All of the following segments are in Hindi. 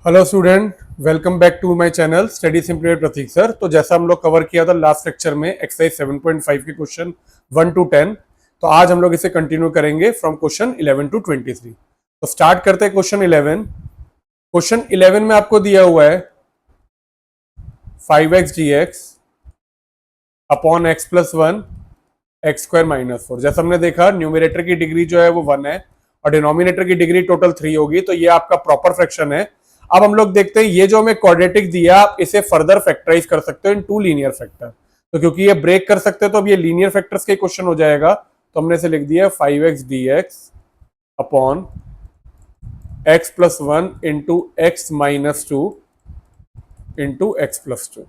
Hello student, welcome back to my channel study simply with Prateek sir. तो जैसा हम लोग कवर किया था लास्ट लेक्चर में एक्सरसाइज 7.5 के क्वेश्चन 1 to 10, तो आज हम लोग इसे कंटिन्यू करेंगे फ्रॉम क्वेश्चन 11 to 23। तो स्टार्ट करते हैं क्वेश्चन 11। क्वेश्चन 11 में आपको दिया हुआ है 5x dx upon x plus 1 x square minus 4। जैसा हमने देखा न्यूमरेटर की डिग्री जो है वो 1 है और डिनोमिनेटर की डिग्री टोटल 3 होगी, तो ये आपका प्रॉपर फ्रैक्शन है। अब हम लोग देखते हैं ये जो हमें क्वाड्रेटिक दिया, आप इसे फर्दर फैक्टराइज कर सकते हो इन टू लीनियर फैक्टर। तो क्योंकि ये ब्रेक कर सकते हैं तो अब ये लीनियर फैक्टर्स के क्वेश्चन हो जाएगा। तो हमने इसे लिख दिया 5x dx upon x plus 1 into x minus 2 into x plus 2।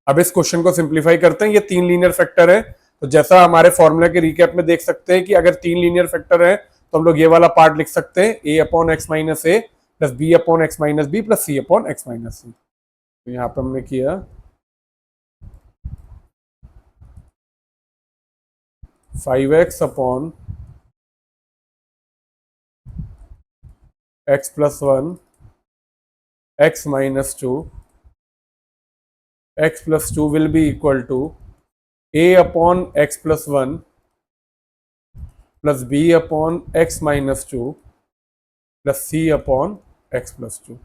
अब इस क्वेश्चन को सिंप्लीफाई करते हैं। ये तीन लीनियर फैक्टर है, तो जैसा हमारे फॉर्मूला के रिकैप में देख सकते हैं कि अगर तीन लीनियर फैक्टर है तो हम लोग ये वाला पार्ट लिख सकते हैं a upon x minus a plus b upon x minus B plus c upon x minus c. तो यहां पर हमने किया 5x upon x plus 1 x minus 2 x plus 2 will be equal to a upon x plus 1 plus b upon x minus 2 plus c upon x plus 2।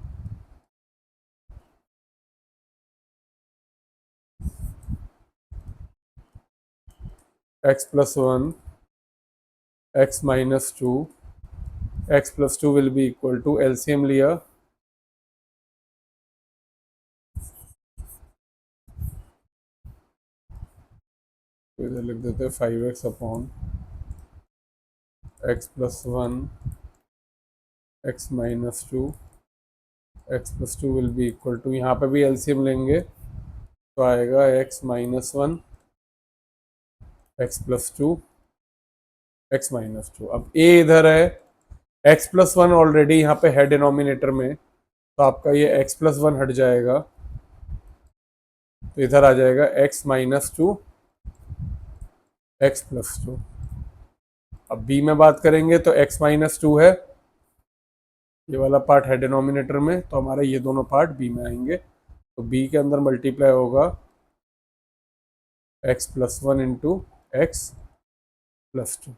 X plus 1 x minus 2 x plus 2 will be equal to LCM लिया तो इधर लिख देते हैं 5x upon x plus 1 x minus 2 x plus 2 will be equal to, यहाँ पे भी एलसीएम लेंगे तो आएगा x minus 1 x plus 2 x minus 2। अब a इधर है, एक्स प्लस 1 ऑलरेडी यहाँ पे है डिनोमिनेटर में, तो आपका ये एक्स प्लस 1 हट जाएगा तो इधर आ जाएगा एक्स माइनस 2 एक्स प्लस 2। अब b में बात करेंगे तो x माइनस 2 है, ये वाला पार्ट है डिनोमिनेटर में, तो हमारे ये दोनों पार्ट b में आएंगे। तो b के अंदर मल्टीप्लाई होगा x plus 1 into x plus 2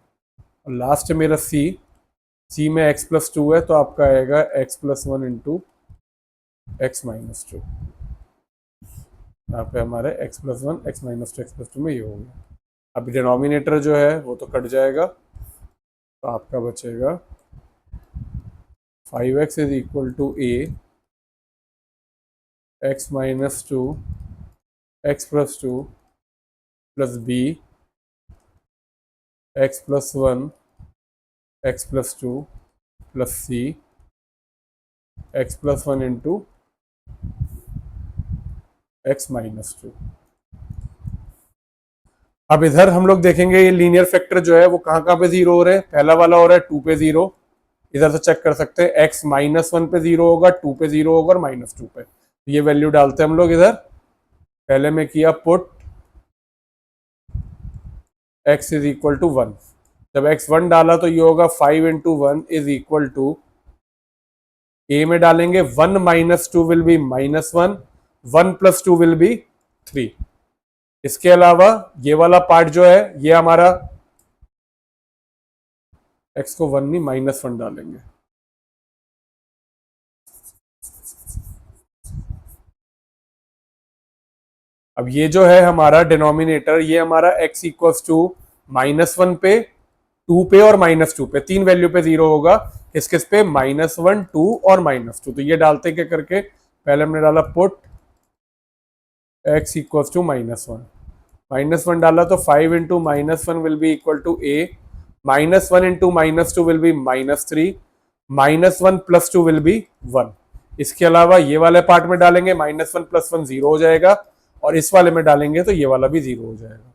और लास्ट मेरा c में x प्लस 2 है तो आपका आएगा x plus 1 into x minus 2। यहाँ पे हमारे x plus 1 x minus 2 x plus 2 में ये हो गया। अब डिनोमिनेटर जो है वो तो कट जाएगा, तो आपका बचेगा 5x is equal to a x minus 2 x plus 2 plus b x plus 1 x plus 2 plus c x plus 1 into x minus 2। अब इधर हम लोग देखेंगे ये लीनियर फैक्टर जो है वो कहाँ पे जीरो हो रहे हैं। पहला वाला हो रहा है 2 पे जीरो, इधर से चेक कर सकते हैं एक्स माइनस 1 पे जीरो होगा, 2 पे जीरो होगा और माइनस 2 पे। तो ये वैल्यू डालते हैं हम लोग इधर। पहले में किया put x is equal to 1, जब x 1 डाला तो ये होगा 5 into 1 is equal to a में डालेंगे 1 minus 2 will be minus 1, 1 plus 2 will be 3। इसके अलावा ये वाला पार्ट जो है ये हमारा x को 1 नहीं माइनस 1 डालेंगे। अब ये जो है हमारा डिनोमिनेटर, ये हमारा x इक्वल्स टू माइनस 1 पे, 2 पे और माइनस 2 पे, तीन वैल्यू पे जीरो होगा। किस किस पे? माइनस 1, 2 और माइनस 2। तो ये डालते क्या करके, पहले हमने डाला put x equals to minus 1, minus 1 डाला तो 5 into minus 1 will be equal to a, minus 1 into minus 2 will be minus 3, minus 1 plus 2 will be 1। इसके अलावा ये वाले पार्ट में डालेंगे माइनस 1 प्लस 1 जीरो हो जाएगा और इस वाले में डालेंगे तो ये वाला भी जीरो हो जाएगा।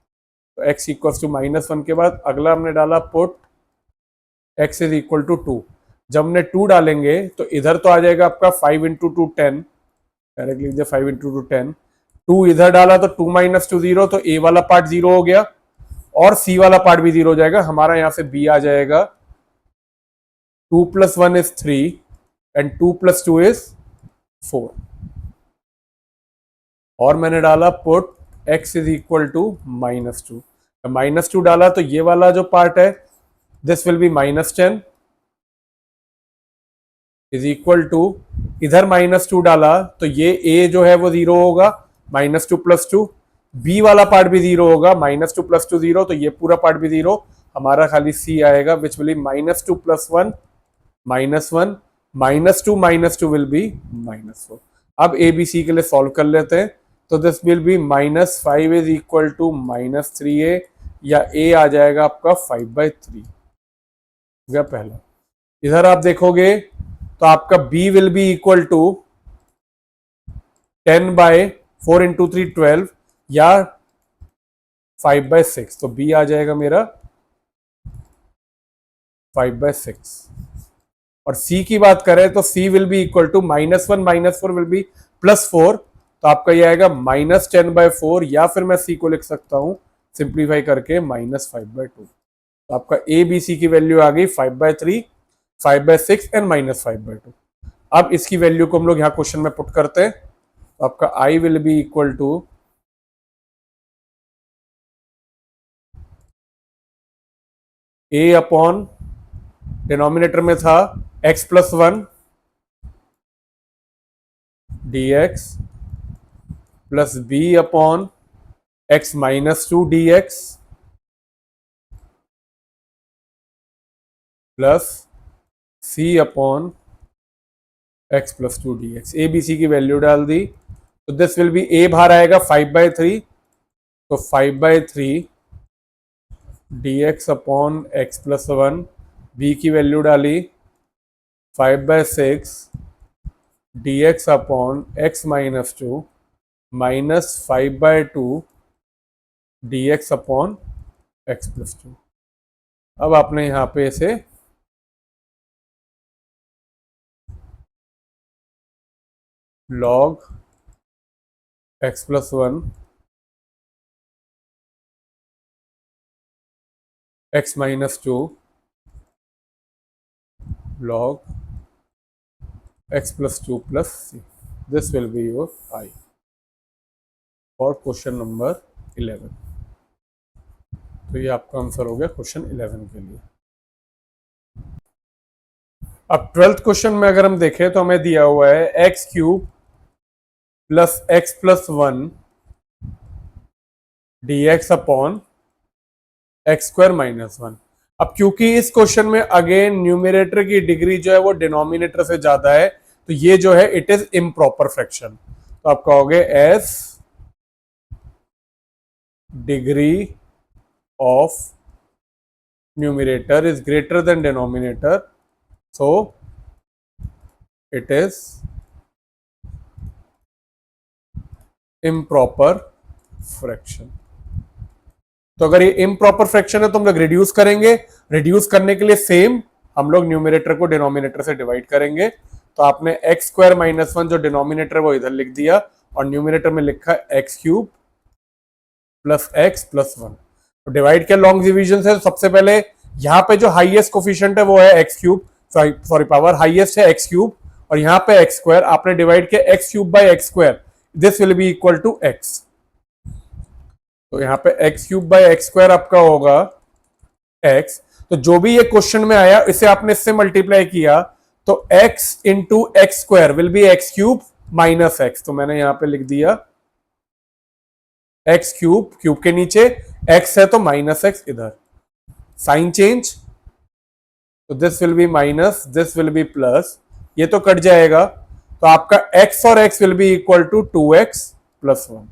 तो x इक्वल्स टू माइनस 1 के बाद अगला हमने डाला put x is equal to 2। जब हमने 2 डालेंगे तो इधर तो आ जाएगा आपका 5 इंटू 2 10, डायरेक्ट लिख दिया 5 इंटू 2 10। 2 इधर डाला तो 2 माइनस 2 जीरो, तो a वाला पार्ट जीरो हो गया और c वाला पार्ट भी जीरो हो जाएगा। हमारा यहां से b आ जाएगा 2 प्लस 1 इज 3 एंड 2 + 2 इज 4, और मैंने डाला put x is equal to -2, -2 डाला तो ये वाला जो पार्ट है this will be -10 is equal to, इधर -2 डाला तो ये a जो है वो 0 होगा, -2 + 2, b वाला पार्ट भी 0 होगा, -2 + 2 0, तो ये पूरा पार्ट भी 0, हमारा खाली c आएगा विच विल बी -2 + 1 -1, -2 विल बी -4। अब a b c के लिए सॉल्व कर लेते हैं, तो this will be -5 is equal to -3a, या a आ जाएगा आपका 5/3 गया पहला। इधर आप देखोगे तो आपका b will be equal to 10/4 × 3 12, या 5/6, तो b आ जाएगा मेरा 5/6। और c की बात करें तो c will be equal to -1 -4 will be +4, तो आपका ये आएगा -10/4, या फिर मैं c को लिख सकता हूं सिंप्लीफाई करके -5/2। तो आपका a b c की वैल्यू आ गई 5/3, 5/6 एंड -5/2। अब इसकी वैल्यू को हम लोग यहाँ क्वेश्चन में पुट करते हैं, तो आपका i will be equal to a upon, denominator में था x + 1 dx plus b upon x - 2 dx plus c upon x + 2 dx। a b c की वैल्यू डाल दी, तो दिस विल बी, a बाहर आएगा 5/3, तो 5/3 dx अपॉन x + 1, b की वैल्यू डाली 5/6 dx upon x - 2 minus 5/2 dx upon x + 2। अब आपने यहां पे इसे log x + 1 x - 2 log x + 2 plus c, this will be your I for question number 11। तो ये आपका आंसर हो गया क्वेश्चन 11 के लिए। अब 12th क्वेश्चन में अगर हम देखें तो हमें दिया हुआ है x³ plus x + 1 dx upon x² - 1। अब क्योंकि इस क्वेश्चन में अगेन न्यूमरेटर की डिग्री जो है वो डिनोमिनेटर से ज्यादा है, तो ये जो है इट इज इम्प्रॉपर फ्रैक्शन। तो आप कहोगे S degree of numerator is greater than denominator, so it is improper fraction. तो अगर ये इम्प्रॉपर फ्रैक्शन है तो हम लोग रिड्यूस करेंगे, रिड्यूस करने के लिए सेम हम लोग न्यूमरेटर को डिनोमिनेटर से डिवाइड करेंगे। तो आपने x² - 1 जो डिनोमिनेटर वो इधर लिख दिया, और न्यूमरेटर में लिखा x³ प्लस x + 1। तो डिवाइड के लॉन्ग डिवीजन से सबसे पहले यहाँ पे जो हाईएस्ट कोफिशिएंट है वो है x³, सॉरी पावर हाईएस्ट है x³, और यहाँ पे x², आपने डिवाइड किया x³/x², this will be equal to x। तो यहाँ पे x³/x² आपका होगा x। तो जो भी ये क्वेश्चन में आया इसे आपने इससे मल्टीप्लाई किया, तो x × x² will be x³ - x। तो मैंने यहां पे लिख दिया x³, क्यूब के नीचे x है तो -x, इधर साइन चेंज, तो this will be minus, this will be plus, ये तो कट जाएगा, तो आपका x और x will be equal to 2x + 1।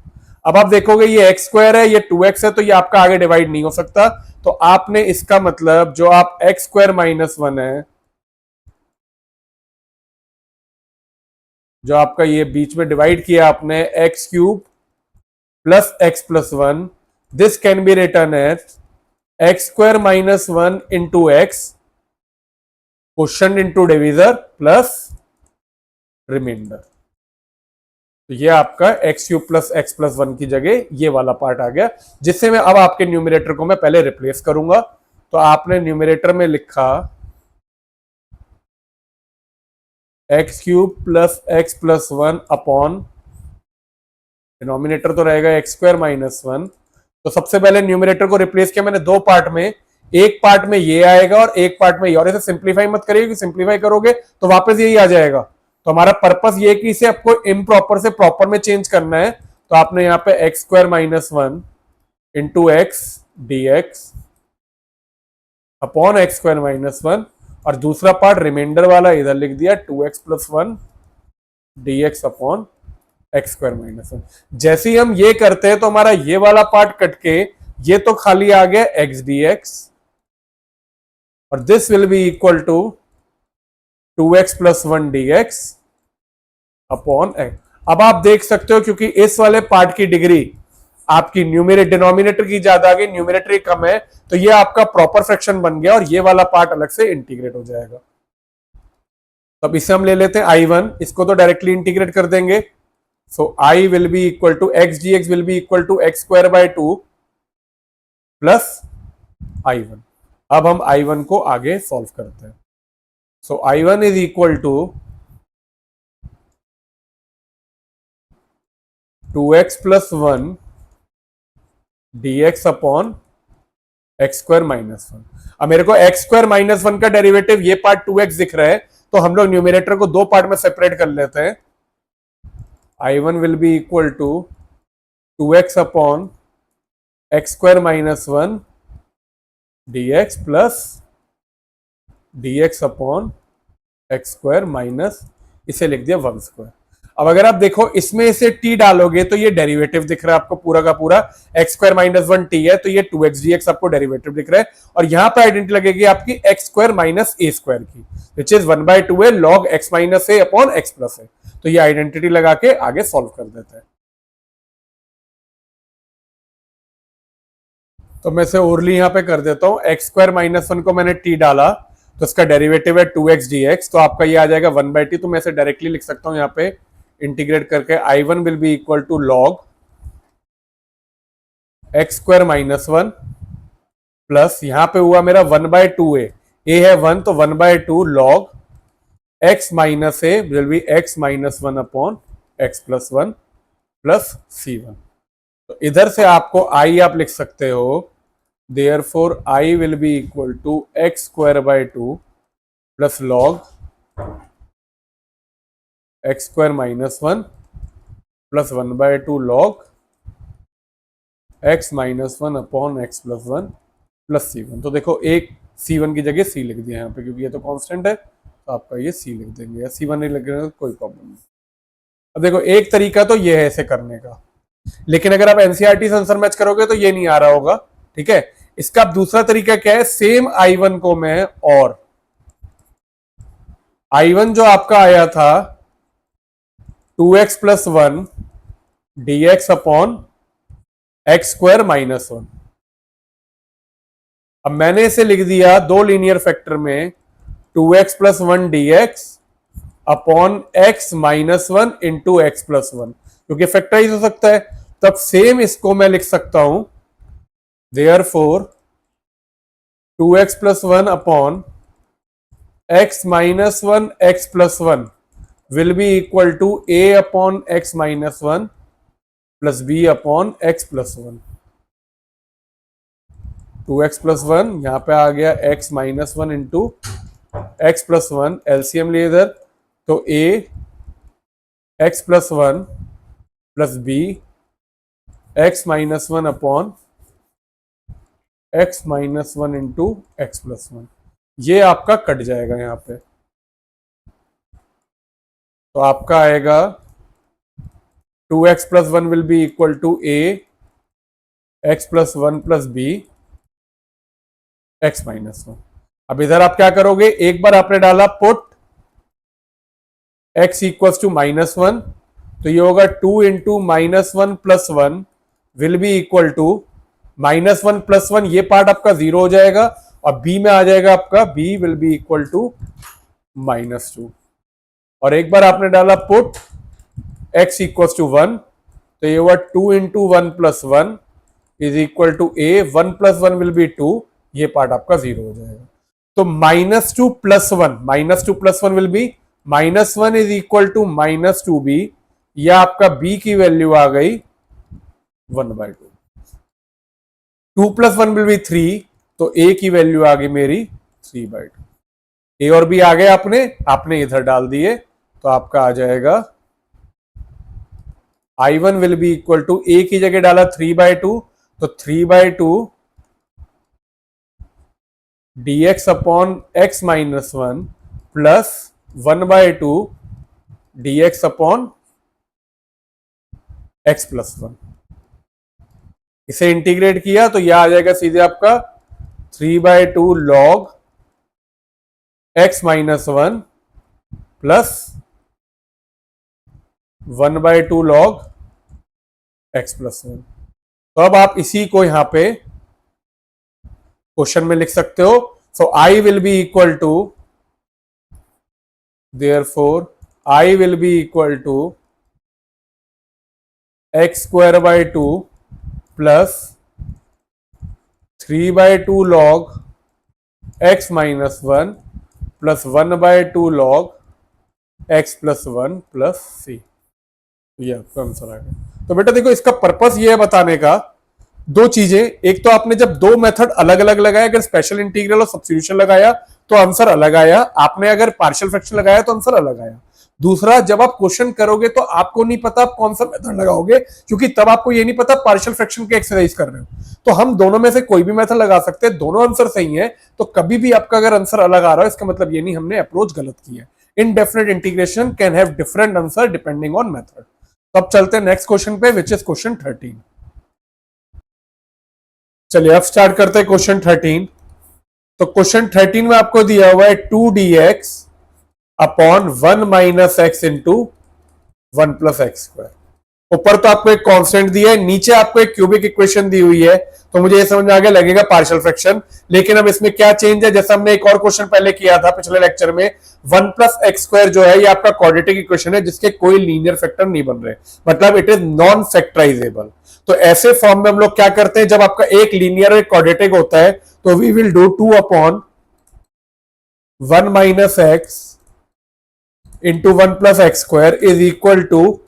अब आप देखोगे ये x² है, ये 2x है, तो ये आपका आगे डिवाइड नहीं हो सकता, तो आपने इसका मतलब जो आप x² - 1 है, जो आपका ये बीच में डिवाइड किया आपने x³ plus x + 1, this can be written as x² - 1 into x question into divisor plus reminder. तो ये आपका x³ प्लस x + 1 की जगह ये वाला पार्ट आ गया, जिससे मैं अब आपके न्यूमरेटर को मैं पहले रिप्लेस करूंगा। तो आपने न्यूमरेटर में लिखा x cube plus x plus one upon denominator तो रहेगा एक्स स्क्वायर माइनस वन। तो सबसे पहले न्यूमिनेटर को रिप्लेस किया मैंने दो पार्ट में, एक पार्ट में ये आएगा और एक पार्ट में ये, और इसे सिंप्लीफाई मत करिए, सिंप्लीफाई करोगे तो वापस यही आ जाएगा। तो हमारा पर्पस ये कि इसे आपको इम्प्रॉपर से प्रॉपर में चेंज करना है। तो आपने यहाँ पे x square minus one into x d x upon x square minus one, और दूसरा पार्ट रिमाइंडर वाला इधर लिख दिया 2x plus one d x upon x square minus one. जैसे ही हम ये करते हैं तो हमारा ये वाला पार्ट कट के ये तो खाली आ गया एक्स डी एक्स, और this will be equal to 2x plus one d x upon x. अब आप देख सकते हो क्योंकि इस वाले पार्ट की डिग्री आपकी न्यूमरेटर डिनोमिनेटर की ज्यादा आ गई, न्यूमरेटर कम है, तो ये आपका प्रॉपर फ्रैक्शन बन गया और ये वाला पार्ट अलग से इंटीग्रेट हो जाएगा। तो अब इसे हम ले लेते हैं I1, इसको तो डायरेक्टली इंटीग्रेट कर देंगे। So I will be equal to x d x will be equal to x square by two plus I1। अब हम I1 को आगे सॉल्व करते हैं। So I1 is equal to 2x plus one d x upon x square minus one. अब मेरे को एक्स स्क्वायर माइनस वन का डेरिवेटिव ये पार्ट 2x दिख रहा है, तो हम लोग न्यूमिनेटर को दो पार्ट में सेपरेट कर लेते हैं। I1 will be equal to 2x upon x square minus one d x plus d x upon x square minus, इसे लिख दिया वन स्क्वायर। अब अगर आप देखो इसमें इसे t डालोगे तो ये डेरिवेटिव दिख रहा है आपको पूरा का पूरा, x square minus one T है, तो ये 2x dx आपको डेरिवेटिव दिख रहा है, और यहां पे आइडेंटिटी लगेगी आपकी x square minus a square की, विच इज 1/2 है log x minus a upon x plus ए। तो ये आइडेंटिटी लगा के आगे सॉल्व कर देते हैं। तो मैं इसे ओरली यहां पे कर देता हूं, एक्स स्क्वायर माइनस वन को मैंने t डाला तो इसका डेरिवेटिव है 2x dx, तो आपका ये आ जाएगा 1/2। तो मैं इसे डायरेक्टली लिख सकता हूं यहाँ पे इंटीग्रेट करके, I1 will be equal to log x square minus one plus यहां पे हुआ मेरा 1/2 ए है 1, तो 1/2 log x minus A will be x minus one upon x plus one plus C1। तो इधर से आपको I आप लिख सकते हो, therefore I will be equal to x square by two plus log x square minus one plus 1/2 log x minus one upon x plus one plus C1। तो देखो एक C1 की जगह C लिख दिया यहाँ पे, क्योंकि ये तो कांस्टेंट है, तो आपका ये C लिख देंगे, या C1 नहीं लिख रहे तो कोई प्रॉब्लम नहीं। अब देखो एक तरीका तो ये है ऐसे करने का, लेकिन अगर आप एनसीईआरटी से आंसर मैच करोगे तो ये नहीं आ रहा होगा, ठीक है। इसका दूसरा तरीका क्या है, सेम I1 को मैं, और I1 जो आपका आया था 2x plus one d x upon x square minus one, अब मैंने इसे लिख दिया दो लीनियर फैक्टर में 2x plus one d x upon x minus one into x plus one, क्योंकि फैक्टराइज हो सकता है। तब सेम इसको मैं लिख सकता हूं, therefore 2x plus one upon x minus one x plus one will be equal to a upon x minus 1 plus b upon x plus 1। 2x plus 1 यहां पे आ गया x minus 1 into x plus one, LCM लिए इधर, तो a x plus 1 plus b x minus 1 upon x minus 1 into x plus one, ये आपका कट जाएगा यहां पे। तो आपका आएगा 2x plus one will be equal to a x plus one plus b x minus one. अब इधर आप क्या करोगे, एक बार आपने डाला put x equals to minus one, तो ये होगा 2 into minus one plus one will be equal to minus one plus one, ये पार्ट आपका जीरो हो जाएगा, और b में आ जाएगा आपका b will be equal to minus to. और एक बार आपने डाला put x equals to one, तो ये हुआ 2 into one plus one is equal to a, 1 plus one will be 2, ये पार्ट आपका जीरो हो जाएगा। तो -2 + 1 -2 + 1 will be -1 is equal to -2b, या आपका b की वैल्यू आ गई 1/2। 2 + 1 विल बी 3, तो a की वैल्यू आ गई मेरी 3/2। ए और बी आ गए आपने इधर डाल दिए, तो आपका आ जाएगा I1 will be equal to, a की जगह डाला 3/2, तो 3/2 dx upon x minus 1 plus 1/2 dx upon x plus 1। इसे इंटीग्रेट किया तो यह आ जाएगा सीधे आपका 3/2 log x minus 1 plus 1/2 log x plus 1। तो अब आप इसी को यहां पे क्वेश्चन में लिख सकते हो। So I will be equal to, therefore I will be equal to x²/2 plus 3/2 log x minus 1 plus 1/2 log x plus 1 plus c। ये आपका आंसर आ गया। तो बेटा देखो, इसका पर्पस ये है बताने का, दो चीजें। एक तो आपने जब दो मेथड अलग अलग लगाया, अगर स्पेशल इंटीग्रल और सब्स्टिट्यूशन लगाया तो आंसर अलग आया, आपने अगर पार्शियल फ्रैक्शन लगाया तो आंसर अलग आया। दूसरा, जब आप क्वेश्चन करोगे तो आपको नहीं पता आप कौन सा मेथड लगाओगे, क्योंकि तब आपको ये नहीं पता पार्शियल फ्रैक्शन की एक्सरसाइज कर रहे हो। तो हम दोनों में से कोई भी मेथड लगा सकते हैं, दोनों आंसर सही है। तो कभी भी आपका अगर आंसर अलग आ रहा है, इसका मतलब ये नहीं हमने अप्रोच गलत किया है। Indefinite integration can have different answer depending on method. तो अब चलते हैं नेक्स्ट क्वेश्चन पे, विच इज क्वेश्चन 13। चलिए अब स्टार्ट करते हैं क्वेश्चन 13। तो क्वेश्चन 13 में आपको दिया हुआ है 2dx upon 1 minus x into 1 plus x square. ऊपर तो आपको एक कांस्टेंट दिया है, नीचे आपको एक क्यूबिक इक्वेशन दी हुई है। तो मुझे ये समझ में आ गया, लगेगा पार्शियल फ्रैक्शन। लेकिन अब इसमें क्या चेंज है, जैसे हमने एक और क्वेश्चन पहले किया था पिछले लेक्चर में, 1 प्लस एक्स स्क्वायर जो है ये आपका क्वाड्रेटिक इक्वेशन है जिसके कोई लीनियर फैक्टर नहीं बन रहे, मतलब इट इज नॉन फैक्टराइजेबल। तो ऐसे फॉर्म में हम लोग क्या करते हैं, जब आपका एक लीनियर और एक क्वाड्रेटिक होता है तो we will do 2 upon 1 minus x into 1 plus x square is equal to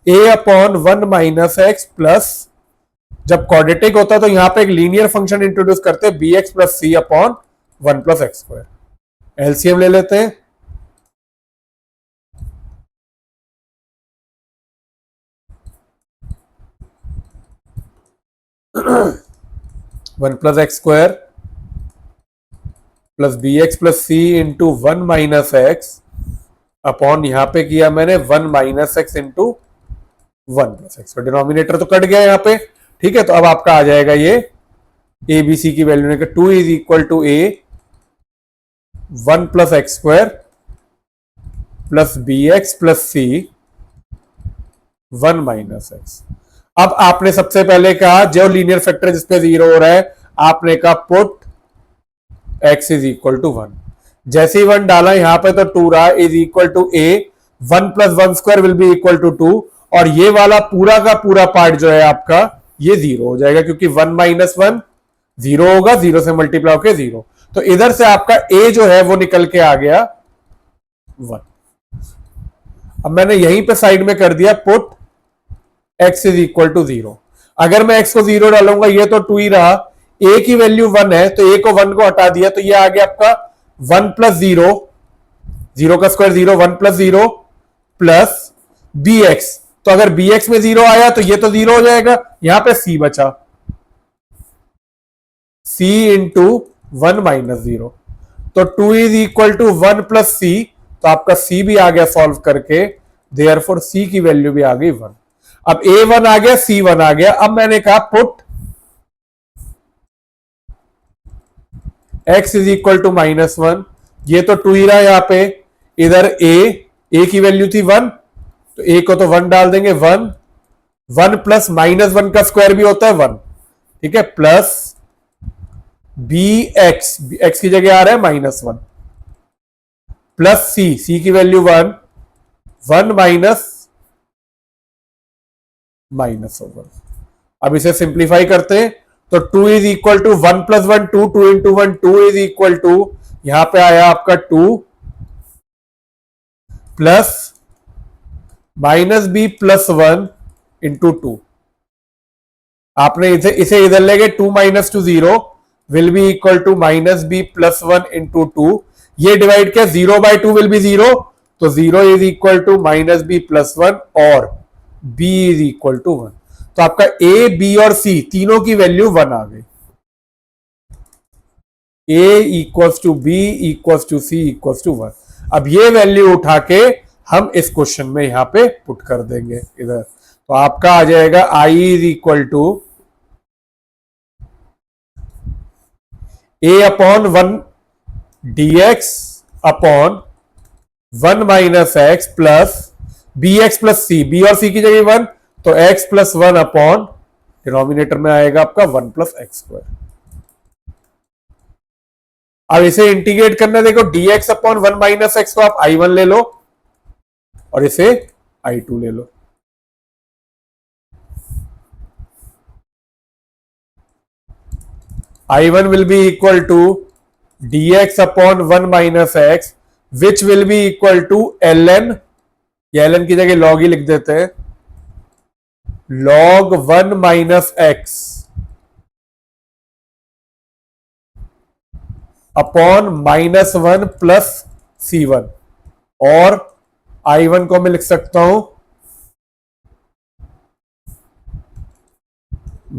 a upon 1 minus x plus, जब क्वाड्रेटिक होता है तो यहां पे एक लीनियर फंक्शन इंट्रोड्यूस करते हैं bx plus c upon 1 plus x square. LCM ले लेते हैं। One plus x square plus B x plus c into 1 minus x upon, यहां पे किया मैंने 1 minus x into 1 plus x. Denominator तो कट गया यहां पे, ठीक है। तो अब आपका आ जाएगा ये ए बी सी की वैल्यू ने 2 is equal to A 1 plus x square plus B x plus C 1 minus x. अब आपने सबसे पहले कहा जो लीनियर फैक्टर जिसपे 0 हो रहा है, आपने कहा put x is equal to 1। जैसे ही 1 डाला यहां पे तो 2 रहा, is equal to a 1 plus 1 square will be equal to 2, और ये वाला पूरा का पूरा पार्ट जो है आपका ये 0 हो जाएगा, क्योंकि 1 माइनस 1 0 होगा, 0 से मल्टीप्लाई होकर 0। तो इधर से आपका a जो है वो निकल के आ गया 1। अब मैंने यहीं पे साइड में कर दिया put x is equal to 0। अगर मैं x को 0 डालूंगा, ये तो 2 ही रहा, a की वैल्यू 1 है तो a को 1 को हटा दिया, तो ये आ गया आपका 1 प्लस 0, 0 का स्क्वायर 0, 1 प्लस 0 प्लस bx। तो अगर bx में 0 आया तो ये तो 0 हो जाएगा, यहां पे c बचा, c इंटू 1 माइनस 0। तो 2 is equal to 1 plus c, तो आपका c भी आ गया सॉल्व करके, देयरफॉर c की वैल्यू भी आ गई 1। अब a1 आ गया, c1 आ गया। अब मैंने कहा put x is equal to -1, ये तो 2 ही रहा यहां पे, इधर a की वैल्यू थी 1, तो a को तो 1 डाल देंगे, 1 प्लस -1 का स्क्वायर भी होता है 1, ठीक है, प्लस bx, x की जगह आ रहा है -1 प्लस c की वैल्यू 1 माइनस -1। अब इसे सिंप्लीफाई करते हैं, तो 2 is equal to 1 plus 1 2, 2 into 1 2 is equal to, यहां पे आया आपका 2 plus minus B plus 1 into 2। आपने इसे इधर ले गए, 2 minus two 0 will be equal to minus B plus 1 into 2। ये डिवाइड किया, 0/2 विल बी 0, तो 0 is equal to minus B plus 1 और b इज इक्वल टू 1। तो आपका a, b और c तीनों की वैल्यू 1 आ गई। a equals to b equals to c equals to 1। अब ये वैल्यू उठा के हम इस क्वेश्चन में यहां पे पुट कर देंगे इधर। तो आपका आ जाएगा i is equal to a upon 1 dx upon 1 minus x plus B x plus C, B और सी की जगह 1, तो x प्लस 1 अपॉन डिनोमिनेटर में आएगा आपका 1 प्लस एक्स स्क्वायर। अब इसे इंटीग्रेट करना, देखो dx अपॉन 1 माइनस एक्स को आप i1 ले लो और इसे i2 ले लो। i1 will be equal to dx upon 1 minus x which will be equal to ln, या ln की जगह log ही लिख देते हैं, log 1 minus x upon minus 1 plus c1, और i1 को मैं लिख सकता हूं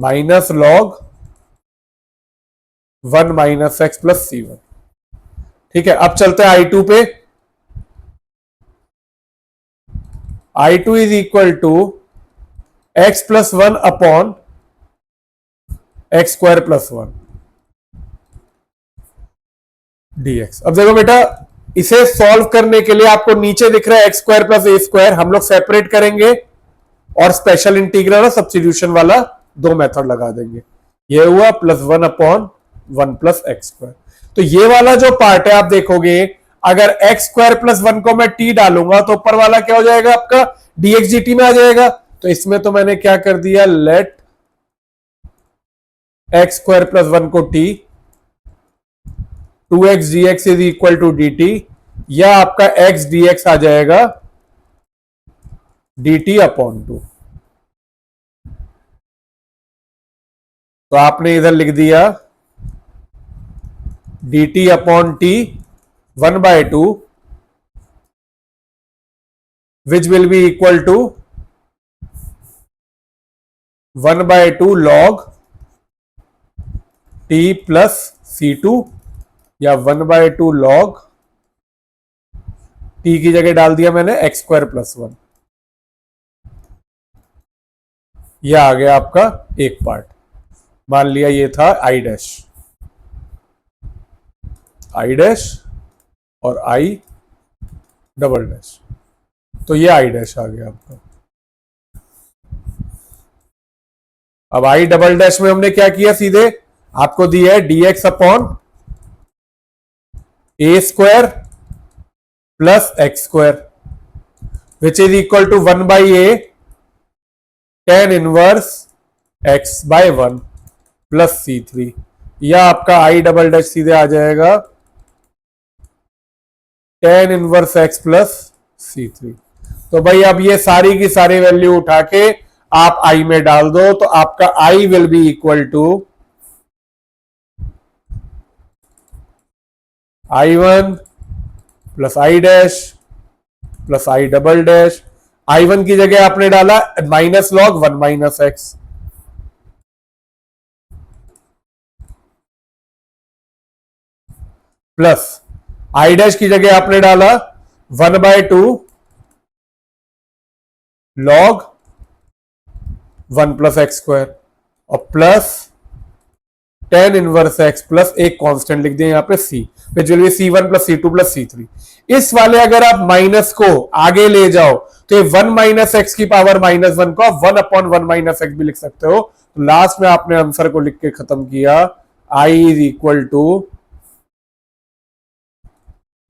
minus log 1 minus x plus c1। ठीक है, अब चलते हैं i2 पे। i2 is equal to x plus 1 upon x square plus 1 dx। अब देखो बेटा, इसे सॉल्व करने के लिए आपको नीचे दिख रहा है x square plus a square, हम लोग सेपरेट करेंगे और स्पेशल इंटीग्रल और सब्स्टिट्यूशन वाला दो मेथड लगा देंगे। ये हुआ plus 1 upon 1 plus x square. तो ये वाला जो पार्ट है आप देखोगे, अगर एक्स स्क्वायर प्लस 1 को मैं टी डालूंगा तो ऊपर वाला क्या हो जाएगा आपका, dx dt में आ जाएगा। तो इसमें तो मैंने क्या कर दिया, लेट एक्स स्क्वायर प्लस 1 को t, 2x dx is equal to dt, या आपका x dx आ जाएगा dt अपॉन 2। तो आपने इधर लिख दिया dt upon t 1/2 which will be equal to 1/2 log t plus c2, या 1/2 log t की जगह डाल दिया मैंने एक्स स्क्वायर प्लस 1। यह आ गया आपका एक पार्ट। मान लिया ये था i डैश, i डैश और i डबल डैश, तो ये i डैश आ गया आपका। अब i डबल डैश में हमने क्या किया, सीधे आपको दिया है dx upon a square plus x square which is equal to 1/a tan inverse x by 1 plus c3, या आपका i डबल डैश सीधे आ जाएगा tan inverse x plus c3। तो भाई अब ये सारी की सारी वैल्यू उठा के आप i में डाल दो, तो आपका i will be equal to i1 plus i dash plus i double dash. i1 की जगह आपने डाला minus log 1 minus x, plus i dash की जगह आपने डाला 1/2 लॉग 1 प्लस एक्स स्क्वायर, और plus tan inverse x plus एक कांस्टेंट लिख दिया यहां पे c, which will be c1 plus c2 plus c3। इस वाले अगर आप माइनस को आगे ले जाओ तो ये 1 माइनस एक्स की पावर माइनस 1 को आप 1 अपॉन 1 माइनस एक्स भी लिख सकते हो। तो लास्ट में आपने आंसर को लिख के खत्म किया, i is equal to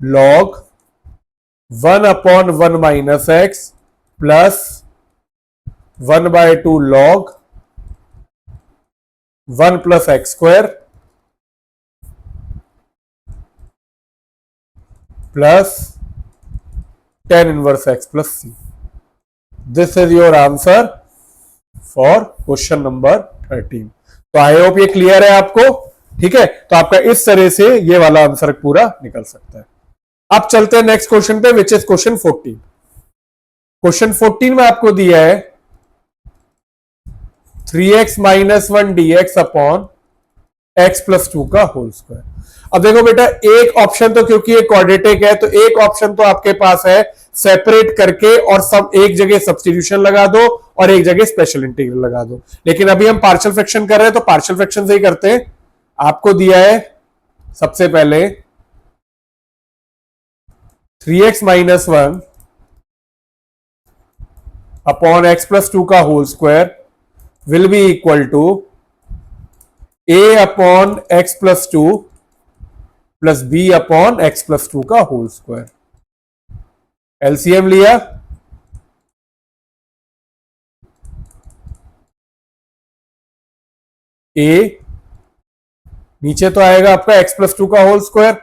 log 1 upon 1 minus x plus 1/2 log 1 plus x square plus tan inverse x plus c. This is your answer for question number 13। तो आई होप ये क्लियर है आपको, ठीक है। तो आपका इस तरह से ये वाला आंसर पूरा निकल सकता है। अब चलते हैं नेक्स्ट क्वेश्चन पे, विच इज क्वेश्चन 14। क्वेश्चन 14 में आपको दिया है 3x minus 1 dx upon x plus 2 का होल स्क्वायर। अब देखो बेटा, एक ऑप्शन तो क्योंकि ये क्वाड्रेटिक है तो एक ऑप्शन तो आपके पास है सेपरेट करके और सब एक जगह सब्स्टिट्यूशन लगा दो और एक जगह स्पेशल इंटीग्रल लगा दो। लेकिन अभी हम पार्शियल फ्रैक्शन कर रहे हैं तो पार्शियल फ्रैक्शन से ही करते हैं। आपको दिया है सबसे पहले 3x minus 1 upon x plus 2 का whole square will be equal to a upon x plus 2 plus b upon x plus 2 का होल स्क्वायर। एलसीएम लिया, a नीचे तो आएगा आपका x प्लस 2 का होल स्क्वायर।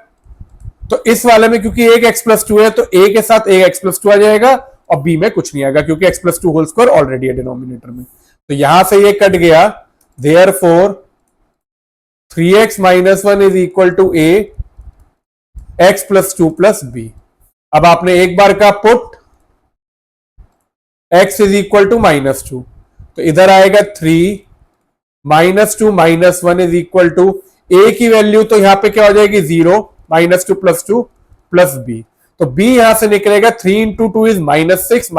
तो इस वाले में क्योंकि एक x प्लस 2 है तो a के साथ एक x प्लस 2 आ जाएगा और b में कुछ नहीं आएगा क्योंकि x plus 2 whole square already है डिनोमिनेटर में। तो यहां से ये कट गया, therefore 3x minus 1 is equal to a x plus 2 plus b। अब आपने एक बार का put x is equal to minus 2, तो इधर आएगा 3 minus 2 minus 1 is equal to a की वैल्यू तो यहां पे क्या हो जाएगी 0, माइनस 2 प्लस b। तो b यहां से निकलेगा 3 इंटू 2 इज माइनस 6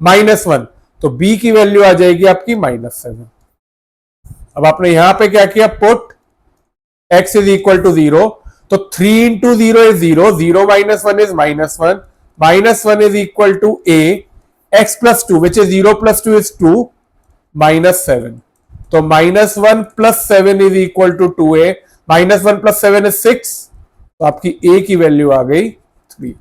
माइनस 1, तो b की वैल्यू आ जाएगी आपकी माइनस 7। अब आपने यहां पे क्या किया, put x is equal to 0, तो 3 into 0 is 0, 0 minus 1 is minus 1 is equal to a x plus 2 which is 0 plus 2 is 2 minus 7। तो minus 1 plus 7 is equal to 2a, minus 1 plus 7 is 6, तो आपकी a की वैल्यू आ गई 3।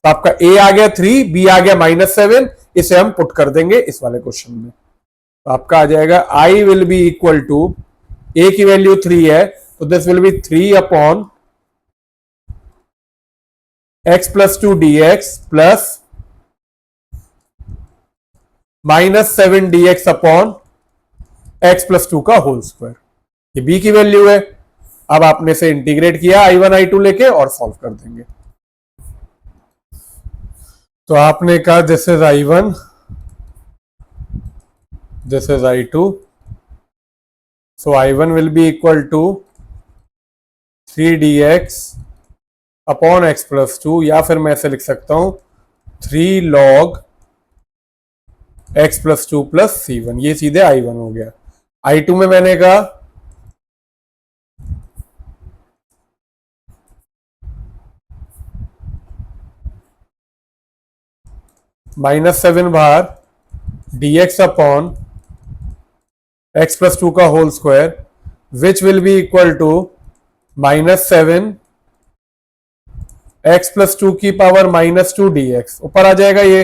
तो आपका a आ गया 3, b आ गया माइनस 7, इसे हम पुट कर देंगे इस वाले क्वेश्चन में। तो आपका आ जाएगा i will be equal to, a की वैल्यू 3 है तो this will be 3 upon x plus 2 dx plus minus 7 dx upon x plus 2 का होल स्क्वायर। ये b की वैल्यू है। अब आपने से इंटीग्रेट किया i1 i2 लेके और सॉल्व कर देंगे। तो आपने कहा this is i1, this is i2, so i1 will be equal to 3 dx upon x plus 2, या फिर मैं ऐसे लिख सकता हूं 3 log x plus 2 plus c1। ये सीधे i1 हो गया। i2 में मैंने कहा -7 बार dx अपॉन x प्लस 2 का whole square which will be equal to -7 x plus 2 की पावर -2 dx। ऊपर आ जाएगा ये।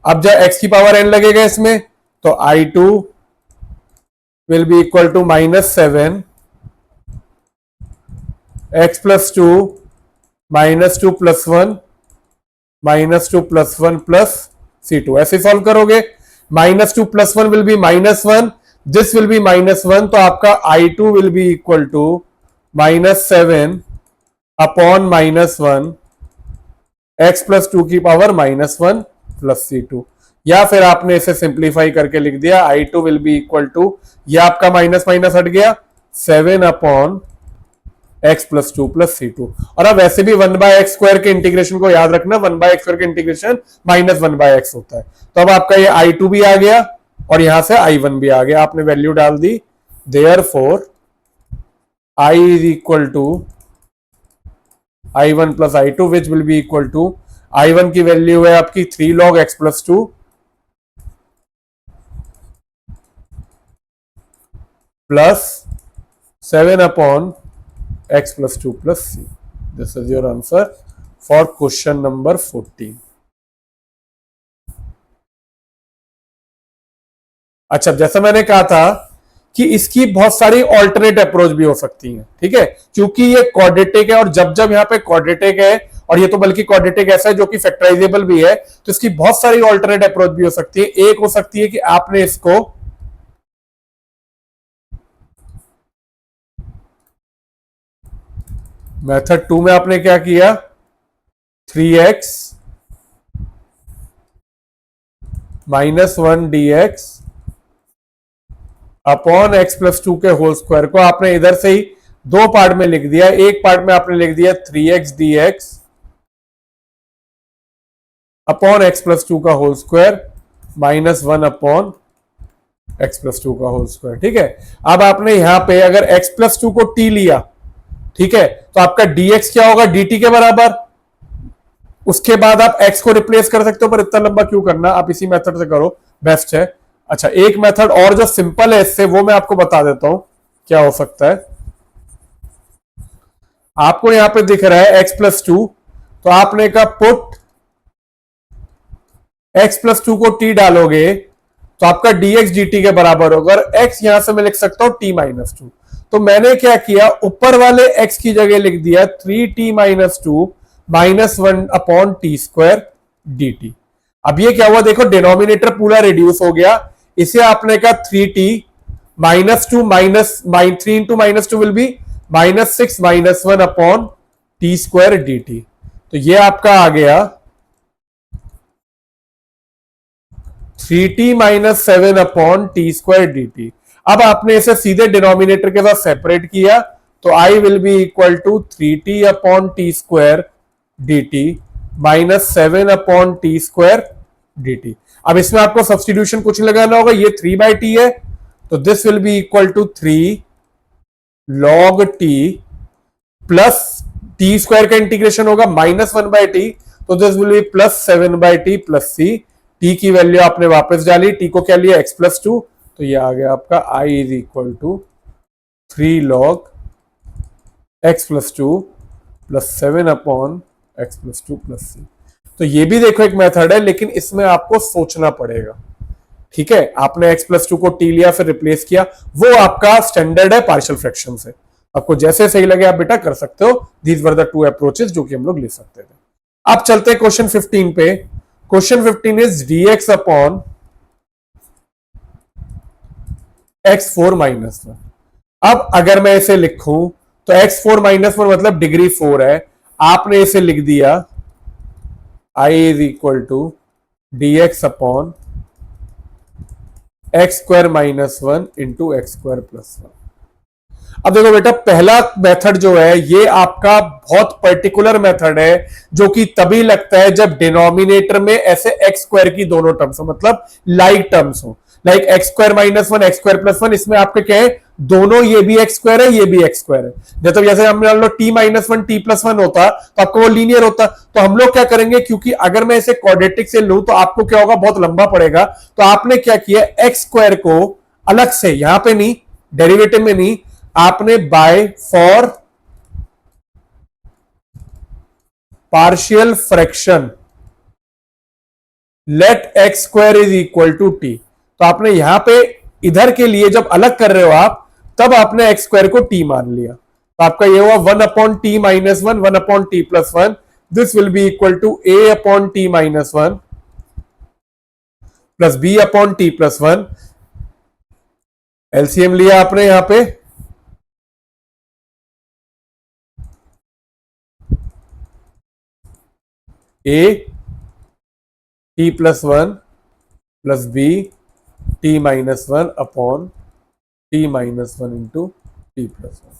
अब जब x की पावर n लगेगा इसमें तो i2 will be equal to -7 x plus 2 -2 plus 1 -2 plus 1 plus c2। ऐसे सॉल्व करोगे, -2 plus 1 will be -1, this will be -1, तो आपका i2 will be equal to -7 upon -1 x plus 2 की पावर -1 प्लस c2। या फिर आपने इसे सिंप्लीफाई करके लिख दिया i2 will be equal to, यह आपका माइनस माइनस हट गया 7 upon x plus 2 plus c2। और अब वैसे भी 1/x स्क्वायर के इंटीग्रेशन को याद रखना, 1/x स्क्वायर का इंटीग्रेशन -1/x होता है। तो अब आपका ये i2 भी आ गया और यहां से i1 भी आ गया, आपने वैल्यू डाल दी। Therefore i is equal to i1 plus i2 which will be equal to, i1 की वैल्यू है आपकी 3 log x plus 2 plus 7 upon x plus 2 plus c। This is your answer for question number 14। अच्छा, जैसा मैंने कहा था कि इसकी बहुत सारी ऑल्टरनेट अप्रोच भी हो सकती है, ठीक है, क्योंकि ये क्वाड्रेटिक है और जब जब यहां पे क्वाड्रेटिक है और ये तो बल्कि क्वाड्रेटिक ऐसा है जो कि फैक्टराइजेबल भी है, तो इसकी बहुत सारी ऑल्टरनेट अप्रोच भी हो सकती है। एक हो सकती है कि आपने इसको मेथड 2 में आपने क्या किया, 3x -1 dx upon x plus 2 के होल स्क्वायर को आपने इधर से ही दो पार्ट में लिख दिया। एक पार्ट में आपने लिख दिया 3x dx upon x plus 2 का whole square -1 upon x plus 2 का होल स्क्वायर। ठीक है, अब आपने यहां पे अगर x प्लस 2 को t लिया, ठीक है, तो आपका dx क्या होगा, dt के बराबर। उसके बाद आप x को रिप्लेस कर सकते हो, पर इतना लंबा क्यों करना, आप इसी मेथड से करो, बेस्ट है। अच्छा, एक मेथड और जो सिंपल है इससे, वो मैं आपको बता देता हूं क्या हो सकता है। आपको यहां पे दिख रहा है x प्लस 2, तो आपने कहा पुट x प्लस 2 को t डालोगे तो आपका dx dt के बराबर होगा, और x यहां से मैं लिख सकता हूं t माइनस 2। तो मैंने क्या किया, ऊपर वाले x की जगह लिख दिया 3t minus 2 -1 upon t square dt। अब ये क्या हुआ, देखो डिनोमिनेटर पूरा रिड्यूस हो गया। इसे आपने कहा 3t -2 minus 3 into -2 will B -6 -1 upon t square dt। तो ये आपका आ गया 3t minus 7 upon t square d t. अब आपने इसे सीधे डिनोमिनेटर के साथ सेपरेट किया, तो I will be equal to 3t upon t square d t minus 7 upon t square d t. अब इसमें आपको सब्सटीट्यूशन कुछ लगाना होगा, ये 3/t है, तो this will be equal to 3 log t plus t square का इंटीग्रेशन होगा -1/t, तो this will be plus 7/t plus c। T की वैल्यू आपने वापस डाली, टी को क्या लिया x प्लस 2, तो ये आ गया आपका i is equal to 3 log x plus 2 plus 7 upon x plus 2 plus c। तो ये भी देखो एक मेथड है, लेकिन इसमें आपको सोचना पड़ेगा। ठीक है, आपने x प्लस 2 को t लिया फिर रिप्लेस किया, वो आपका स्टैंडर्ड है पार्शियल फ्रैक्शन से। आपको जैसे सही लगे आप बेटा कर सकते हो। These were the two approaches जो कि हम लोग ले सकते थे। अब चलते हैं क्वेश्चन 15 पे। Question 15 is dx upon x4 minus 1। अब अगर मैं इसे लिखूं तो x4 माइनस 1 मतलब डिग्री 4 है। आपने इसे लिख दिया i is equal to dx upon x square minus 1 into x square plus 1। अब देखो बेटा, पहला मेथड जो है ये आपका बहुत पर्टिकुलर मेथड है, जो कि तभी लगता है जब डिनोमिनेटर में ऐसे एक्स स्क्वायर की दोनों टर्म्स हो, मतलब लाइक टर्म्स हो, like x square minus 1 x square plus 1। इसमें आपके क्या है, दोनों ये भी एक्स स्क्वायर है ये भी एक्स स्क्वायर है। जैसे जैसे हम मान लो टी माइनस 1 टी प्लस 1 होता तो आपको वो लीनियर होता। तो हम लोग क्या करेंगे, क्योंकि अगर मैं इसे क्वाड्रेटिक से लूं तो आपको क्या होगा, बहुत लंबा पड़ेगा। तो आपने क्या किया, एक्स स्क्वायर को अलग से, यहां पे नहीं, डेरिवेटिव में नहीं, आपने by for partial fraction let x square is equal to t. तो आपने यहां पे इधर के लिए जब अलग कर रहे हो आप, तब आपने एक्स स्क्वायर को टी मान लिया। तो आपका ये हुआ 1 upon t minus 1 1 upon t plus 1। This will be equal to a upon t minus 1 plus b upon t plus 1। LCM लिया आपने यहां पे, a t plus 1 plus b t minus 1 upon t minus 1 into t plus 1।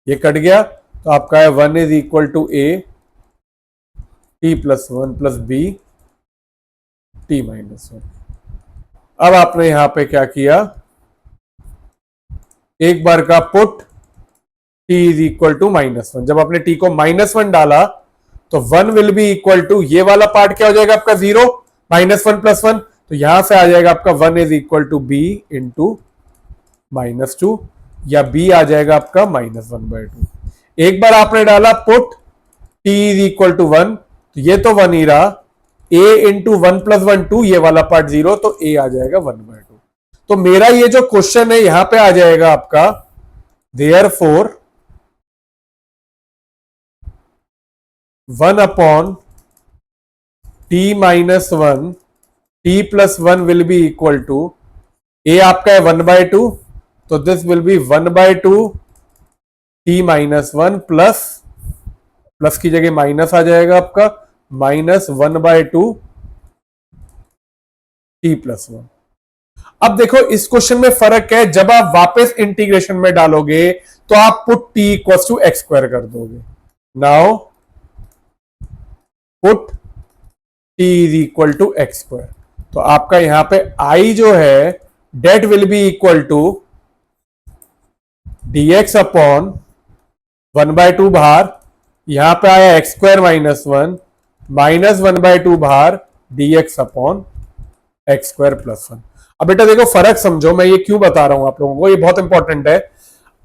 ये कट गया, तो आपका है 1 is equal to a t plus 1 plus b t minus 1। अब आपने यहां पे क्या किया, एक बार का put t is equal to -1। जब आपने t को -1 डाला तो 1 विल बी इक्वल टू, ये वाला पार्ट क्या हो जाएगा आपका 0, -1 प्लस 1, तो यहां से आ जाएगा आपका 1 is equal to b into -2, या b आ जाएगा आपका -1/2। एक बार आपने डाला put t is equal to 1, तो ये तो 1 ही रहा, a इंटू 1 प्लस 1 2, ये वाला पार्ट 0, तो a आ जाएगा 1/2। तो मेरा ये जो क्वेश्चन है यहां पे आ जाएगा आपका, therefore 1 upon t minus one, t plus one will be equal to, a आपका है 1/2, तो this will be 1/2 t minus one plus, plus की जगह माइनस आ जाएगा आपका, माइनस 1/2 टी प्लस वन। अब देखो इस क्वेश्चन में फर्क है, जब आप वापस इंटीग्रेशन में डालोगे तो आप put t equal to x square कर दोगे। Now put t is equal to x square, तो आपका यहां पे आई जो है that will be equal to dx upon 1/2 बाहर, यहां पे आया x square minus one, minus 1/2 बाहर dx upon x square plus one. अब बेटा देखो फर्क समझो, मैं ये क्यों बता रहा हूं आप लोगों को, ये बहुत इंपॉर्टेंट है।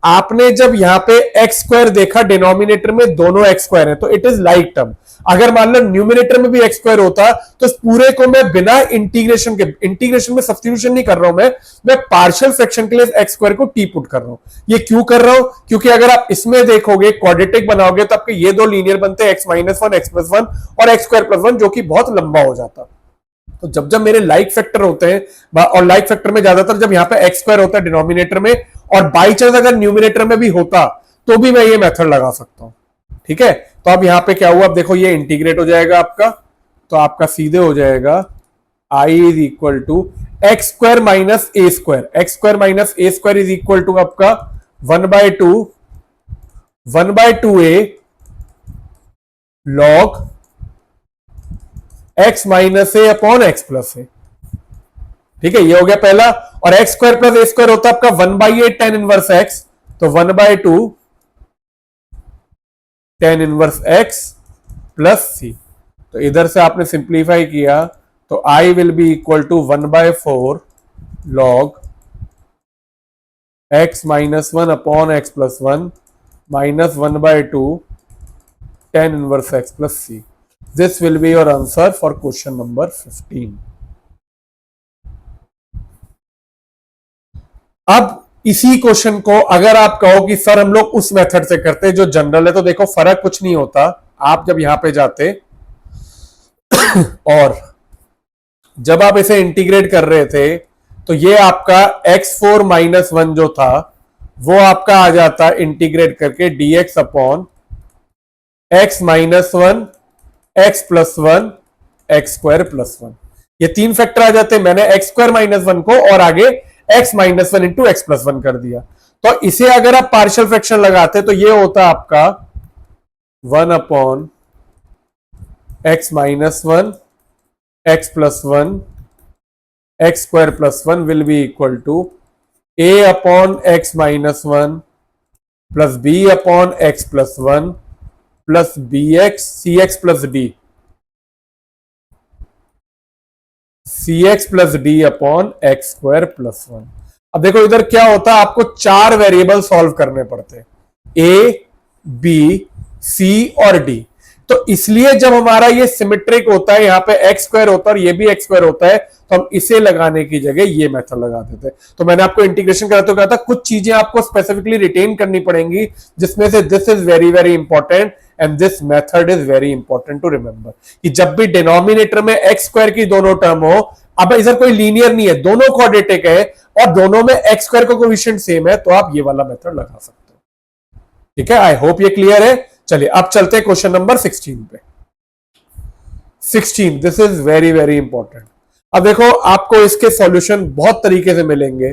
आपने जब यहां पे एक्स स्क्वायर देखा, डिनोमिनेटर में दोनों एक्स स्क्वायर है, तो इट इज लाइक टर्म। अगर मान लो न्यूमिनेटर में भी एक्स स्क्वायर होता तो इस पूरे को मैं बिना इंटीग्रेशन के, इंटीग्रेशन में सब्स्टिट्यूशन नहीं कर रहा हूं मैं पार्शियल फ्रैक्शन के लिए एक्स स्क्वायर को टी पुट कर रहा हूं। ये क्यों कर रहा हूं? क्योंकि अगर आप इसमें देखोगे क्वाड्रेटिक बनाओगे तो आपके ये दो लीनियर बनते हैं, x minus one, x plus one और एक्स स्क्वायर प्लस वन, जो कि बहुत लंबा हो जाता। तो जब जब मेरे लाइक फैक्टर होते हैं, और लाइक फैक्टर में ज्यादातर जब यहां पे एक्स स्क्वायर होता है डिनोमिनेटर में, और बाई चांस अगर न्यूमिनेटर में भी होता तो भी मैं ये मेथड लगा सकता हूं। ठीक है, तो अब यहां पे क्या हुआ, अब देखो ये इंटीग्रेट हो जाएगा आपका, तो आपका सीधे हो जाएगा I is equal to x square minus a square, x square minus a square is equal to आपका 1/2 a log x minus a upon x plus a. ठीक है, ये हो गया पहला, और x square plus a square होता है आपका 1/8 tan इनवर्स एक्स, तो 1/2 tan inverse x plus c. तो इधर से आपने सिंप्लीफाई किया तो I will be equal to 1/4 log x minus one upon x plus one minus 1/2 tan inverse x plus c. This will be your answer for question number 15। अब इसी क्वेश्चन को अगर आप कहो कि सर हम लोग उस मेथड से करते जो जनरल है, तो देखो फर्क कुछ नहीं होता। आप जब यहां पे जाते और जब आप इसे इंटीग्रेट कर रहे थे तो ये आपका x4 माइनस वन जो था वो आपका आ जाता इंटीग्रेट करके dx upon x minus one, x plus one, x square plus one. ये तीन फैक्टर आ जाते हैं। मैंने एक्स स्क्वायर माइनस वन को और आगे x minus one into x plus one कर दिया, तो इसे अगर आप पार्शियल फ्रैक्शन लगाते तो ये होता आपका 1 upon x minus one, x plus one, x square plus one will be equal to a upon x minus one plus b upon x plus one plus B x c x plus d, c x plus d upon x square plus one. अब देखो इधर क्या होता है, आपको चार वेरिएबल सॉल्व करने पड़ते हैं, ए बी सी और डी। तो इसलिए जब हमारा ये सिमेट्रिक होता है, यहां पे एक्स स्क्वायर होता है और ये भी एक्स स्क्वायर होता है, तो हम इसे लगाने की जगह ये मेथड लगा देते हैं। तो मैंने आपको इंटीग्रेशन कराते हुए कहा था कुछ चीजें आपको स्पेसिफिकली रिटेन करनी पड़ेंगी, जिसमें से this is very very important and this method is very important to remember, कि जब भी डिनोमिनेटर में एक्स स्क्वायर की दोनों टर्म हो, अब इधर कोई लीनियर नहीं है, दोनों क्वाड्रेटिक है और दोनों में एक्स स्क्वायर का कोएफिशिएंट सेम है, तो आप ये वाला मेथड लगा सकते हो। ठीक है, आई होप ये क्लियर है। चलिए अब चलते हैं क्वेश्चन नंबर 16 पे। 16, this is very very important. अब देखो आपको इसके सॉल्यूशन बहुत तरीके से मिलेंगे,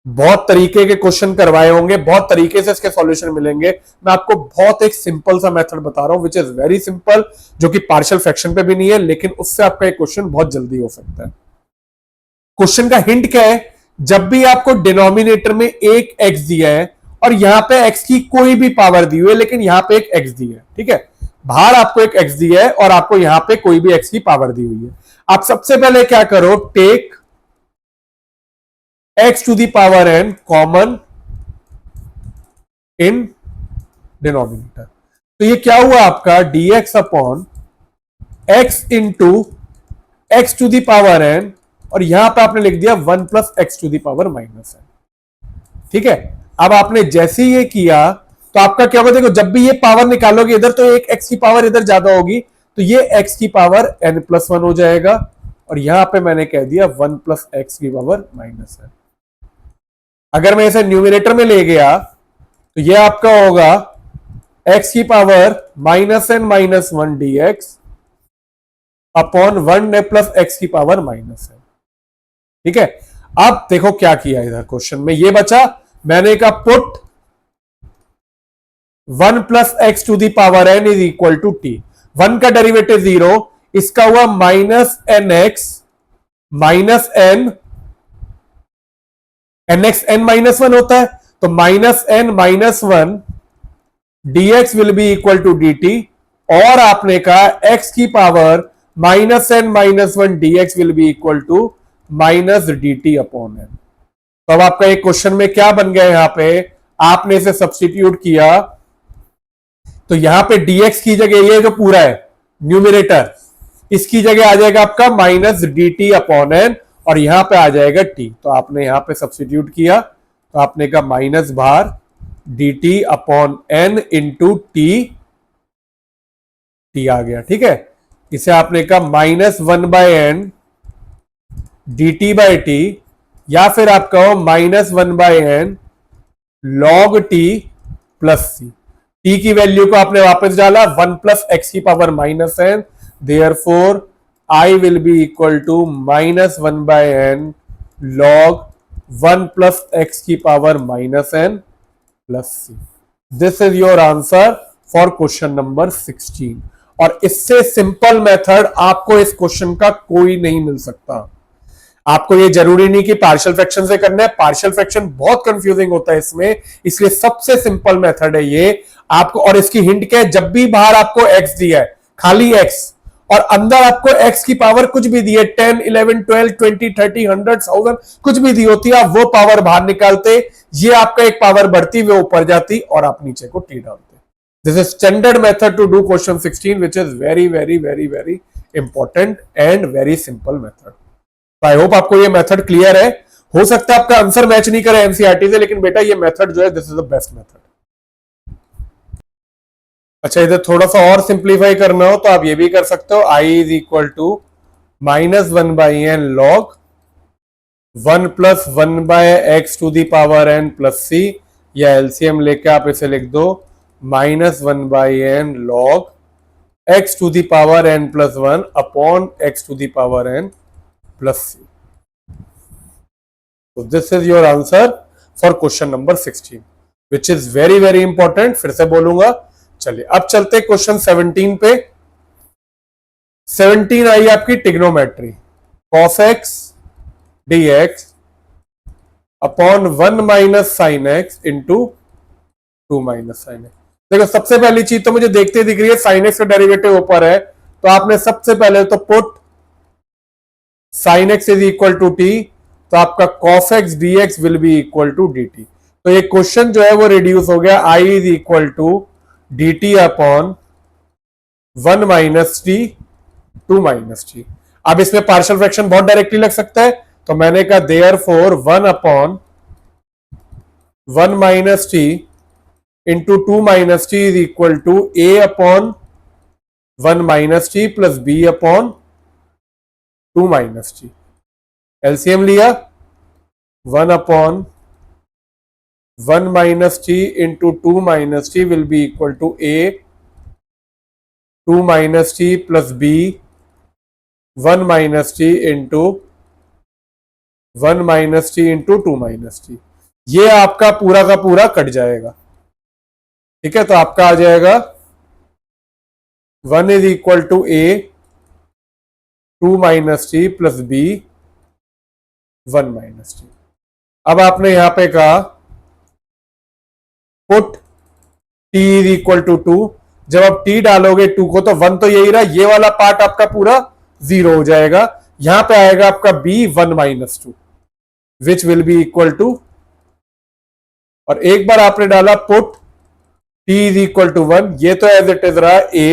बहुत तरीके के क्वेश्चन करवाए होंगे, बहुत तरीके से इसके सॉल्यूशन मिलेंगे। मैं आपको बहुत एक सिंपल सा मेथड बता रहा हूं विच इज वेरी सिंपल, जो कि पार्शियल फ्रैक्शन पे भी नहीं है, लेकिन उससे आपका एक क्वेश्चन बहुत जल्दी हो सकता है। क्वेश्चन का हिंट क्या है, जब भी आपको डिनोमिनेटर में एक एक्स दिया है और यहां पे एक्स की कोई भी पावर दी हुई है, लेकिन यहां पे एक एक्स दिया है, ठीक है, बाहर आपको एक एक्स दिया है और आपको यहां पे कोई भी एक्स की पावर दी हुई है, आप सबसे पहले क्या करो, take x to the power n common in denominator. तो ये क्या हुआ आपका dx upon x into x to the power n, और यहां पे आपने लिख दिया 1 plus x to the power minus n. ठीक है, अब आपने जैसे ये किया तो आपका क्या होगा, देखो जब भी ये पावर निकालोगे इधर तो एक एक्स की पावर इधर ज्यादा होगी, तो ये एक्स की पावर n प्लस वन हो जाएगा, और यहां पे मैंने कह दिया 1 प्लस एक्स की पावर माइनस है। अगर मैं इसे न्यूमिनेटर में ले गया तो ये आपका होगा एक्स की power minus n minus one d x upon 1 plus x की पावर माइनस एन। ठीक है, अब देखो क्या किया इधर क्वेश्चन में, ये बचा, मैंने कहा put 1 plus x to the power n is equal to t, 1 का डेरिवेटिव 0, इसका हुआ minus n x minus n, n x n minus one होता है, तो minus n minus one dx will be equal to dt, और आपने कहा x की power minus n minus one dx will be equal to minus dt upon n. तो अब आपका एक क्वेश्चन में क्या बन गया, यहां पे आपने इसे सब्स्टिट्यूट किया, तो यहां पे dx की जगह ये जो पूरा है न्यूमिनेटर, इसकी जगह आ जाएगा आपका माइनस dt अपॉन एन, और यहां पे आ जाएगा t, तो आपने यहां पे सब्स्टिट्यूट किया, तो आपने कहा माइनस बार dt upon n into t आ गया। ठीक है, इसे आपने कहा minus one by n d t by t, या फिर आप कहो minus one by n log t plus c. T की वैल्यू को आपने वापस डाला 1 प्लस एक्स की power minus n, therefore I will be equal to minus one by n log 1 plus x की power minus N plus c. This is your answer for question number 16। और इससे सिंपल मेथड आपको इस क्वेश्चन का कोई नहीं मिल सकता। आपको ये जरूरी नहीं कि पार्शियल फ्रैक्शन से करना है, पार्शियल फ्रैक्शन बहुत कंफ्यूजिंग होता है इसमें, इसलिए सबसे सिंपल मेथड है ये आपको। और इसकी हिंट क्या है, जब भी बाहर आपको एक्स दिया है, खाली एक्स, और अंदर आपको एक्स की पावर कुछ भी दी है, 10, 11, 12, 20, 30, 100, 1000 कुछ भी दी होती है, आप वो पावर बाहर निकालते, ये आपका एक पावर बढ़ती, वो ऊपर जाती, और आप नीचे को टी डालते। This is standard method to do question 16, which is very very very very important and very simple method. I hope आपको ये मेथड क्लियर है। हो सकता है आपका आंसर मैच नहीं करे एनसीईआरटी से, लेकिन बेटा ये मेथड जो है this is the best method. अच्छा, इधर थोड़ा सा और सिंप्लीफाई करना हो तो आप ये भी कर सकते हो, i is equal to minus one by n log 1 plus one by x to the power n plus c, या एलसीएम लेके आप इसे लिख दो minus one by n log x to the power n plus one upon x to the power n plus c. तो this is your answer for question number 16, which is very very important. फिर से बोलूंगा, चलिए अब चलते क्वेश्चन 17 पे। 17 आई आपकी trigonometry, cos x dx upon 1 minus sine x into 2 minus sine x. देखो सबसे पहली चीज तो मुझे देखते दिख रही है, साइन एक्स का डेरिवेटिव ऊपर है, तो आपने सबसे पहले तो put sine x is equal to t, तो आपका cos x dx will be equal to dt। तो ये क्वेश्चन जो है वो रिड्यूस हो गया, i is equal to dt upon 1 minus t 2 minus t. अब इसमें पार्शियल फ्रैक्शन बहुत डायरेक्टली लग सकता है, तो मैंने कहा therefore 1 upon 1 minus t into 2 minus t is equal to a upon 1 minus t plus b upon 2 minus t. LCM लिया, 1 upon 1 minus t into 2 minus t will be equal to a 2 minus t plus b 1 minus t into 1 minus t into 2 minus t. ये आपका पूरा का पूरा कट जाएगा। ठीक है, तो आपका आ जाएगा 1 is equal to a 2 minus t plus b 1 minus t. अब आपने यहां पे कहा put t is equal to 2, जब आप t डालोगे 2 को तो 1 तो यही रहा, ये वाला पार्ट आपका पूरा 0 हो जाएगा, यहां पे आएगा आपका b 1 minus 2 which will be equal to, और एक बार आपने डाला put t is equal to 1, ये तो एज इट इज रहा a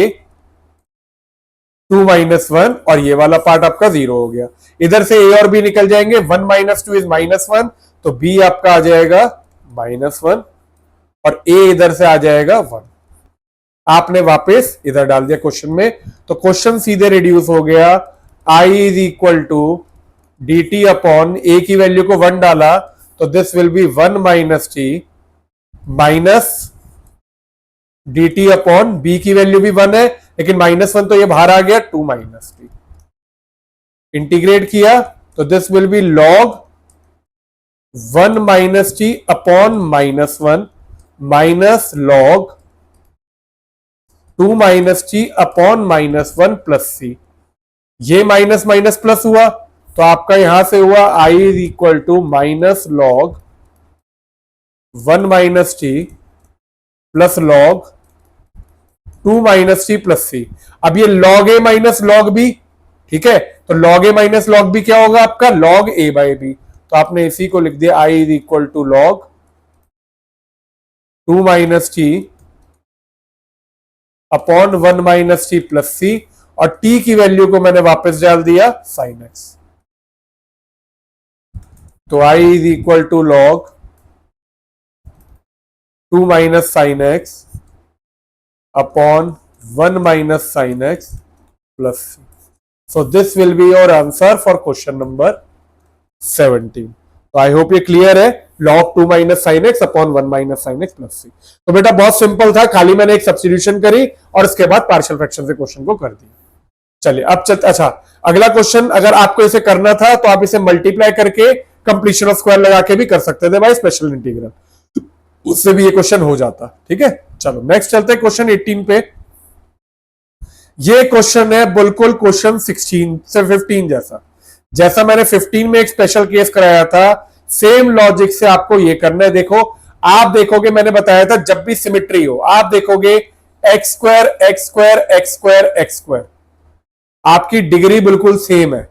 2 माइनस 1, और ये वाला पार्ट आपका 0 हो गया। इधर से a और b निकल जाएंगे, 1 माइनस 2 इज माइनस 1, तो b आपका आ जाएगा माइनस 1, और a इधर से आ जाएगा 1। आपने वापस इधर डाल दिया क्वेश्चन में, तो क्वेश्चन सीधे रिड्यूस हो गया। I is equal to d t upon a की वैल्यू को 1 डाला तो this will be 1 minus t minus d t upon b की वैल्यू भी 1 है, लेकिन -1 तो ये बाहर आ गया, 2 माइनस टी। इंटीग्रेट किया तो this will be log 1 minus t upon -1 minus log 2 minus t upon -1 plus c. ये माइनस माइनस प्लस हुआ तो आपका यहां से हुआ I is equal to minus log 1 minus t plus log 2 minus t plus c. अब ये log a minus log b, ठीक है, तो log a minus log b क्या होगा आपका, लॉग ए बाई बी। तो आपने इसी को लिख दिया I is equal to log 2 minus t upon 1 minus t plus c, और टी की वैल्यू को मैंने वापस डाल दिया साइन एक्स। तो I is equal to log 2 minus sine x upon 1 minus sine x plus c. So this will be your answer for question number 17. तो आई होप ये क्लियर है, log 2 minus sine x upon 1 minus sine x plus c. तो बेटा बहुत सिंपल था, खाली मैंने एक सब्स्टिट्यूशन करी और इसके बाद पार्शियल फ्रैक्शन से क्वेश्चन को कर दिया। चलिए अब चलते, अच्छा अगला क्वेश्चन, अगर आपको इसे करना था तो आप इसे मल्टीप्लाई करके कंप्लीशन ऑफ स्क्वायर लगा के भी कर सकते थे भाई, स्पेशल इंटीग्रल, उससे भी ये क्वेश्चन हो जाता। ठीक है, चलो नेक्स्ट चलते हैं क्वेश्चन 18 पे। ये क्वेश्चन है बिल्कुल क्वेश्चन 16 से 15 जैसा, जैसा मैंने 15 में एक स्पेशल केस कराया था, सेम लॉजिक से आपको ये करना है। देखो आप देखोगे, मैंने बताया था जब भी सिमेट्री हो आप देखोगे x square x square x square x square, आपकी डिग्री बिल्कुल सेम है।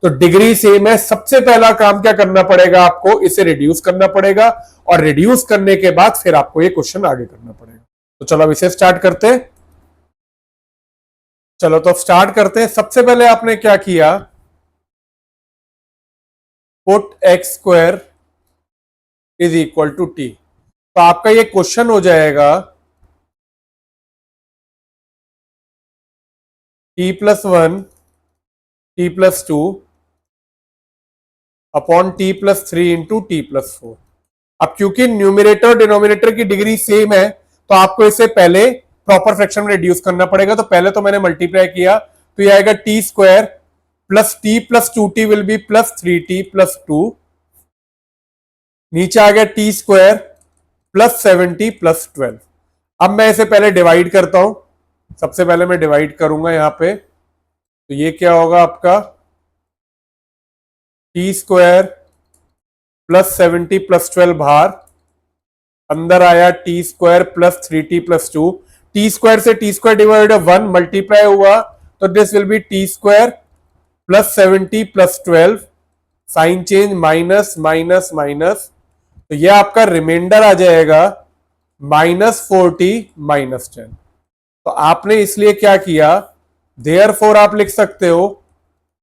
तो डिग्री सेम है, सबसे पहला काम क्या करना पड़ेगा आपको, इसे रिड्यूस करना पड़ेगा, और रिड्यूस करने के बाद फिर आपको ये क्वेश्चन आगे करना पड़ेगा। तो चलो अब इसे स्टार्ट करते हैं। चलो तो स्टार्ट करते हैं। सबसे पहले आपने क्या किया, put x square is equal to t. तो आपका ये क्वेश्चन हो जाएगा t plus 1 t plus 2 upon t plus 3 into t plus 4। अब क्योंकि न्यूमिनेटर डिनोमिनेटर की डिग्री सेम है तो आपको इसे पहले प्रॉपर फ्रैक्शन में रिड्यूस करना पड़ेगा। तो पहले तो मैंने मल्टीप्लाई किया तो ये आएगा T square plus T plus 2t will be plus 3t plus 2, नीचे आ गया T square plus 7t plus 12। अब मैं इसे पहले डिवाइड करता हूं, सबसे पहले मैं डिवाइड करूंगा यहां पे, तो ये क्या होगा आपका टी स्क्वायर प्लस 70 प्लस 12 बाहर, अंदर आया t square plus 3t plus 2, t square से टी स्क्वायर डिवाइड 1 मल्टीप्लाई हुआ तो this will be t square plus 70 plus 12, sign change minus minus minus, तो ये आपका रिमाइंडर आ जाएगा -40 -10। तो आपने इसलिए क्या किया, देयरफॉर आप लिख सकते हो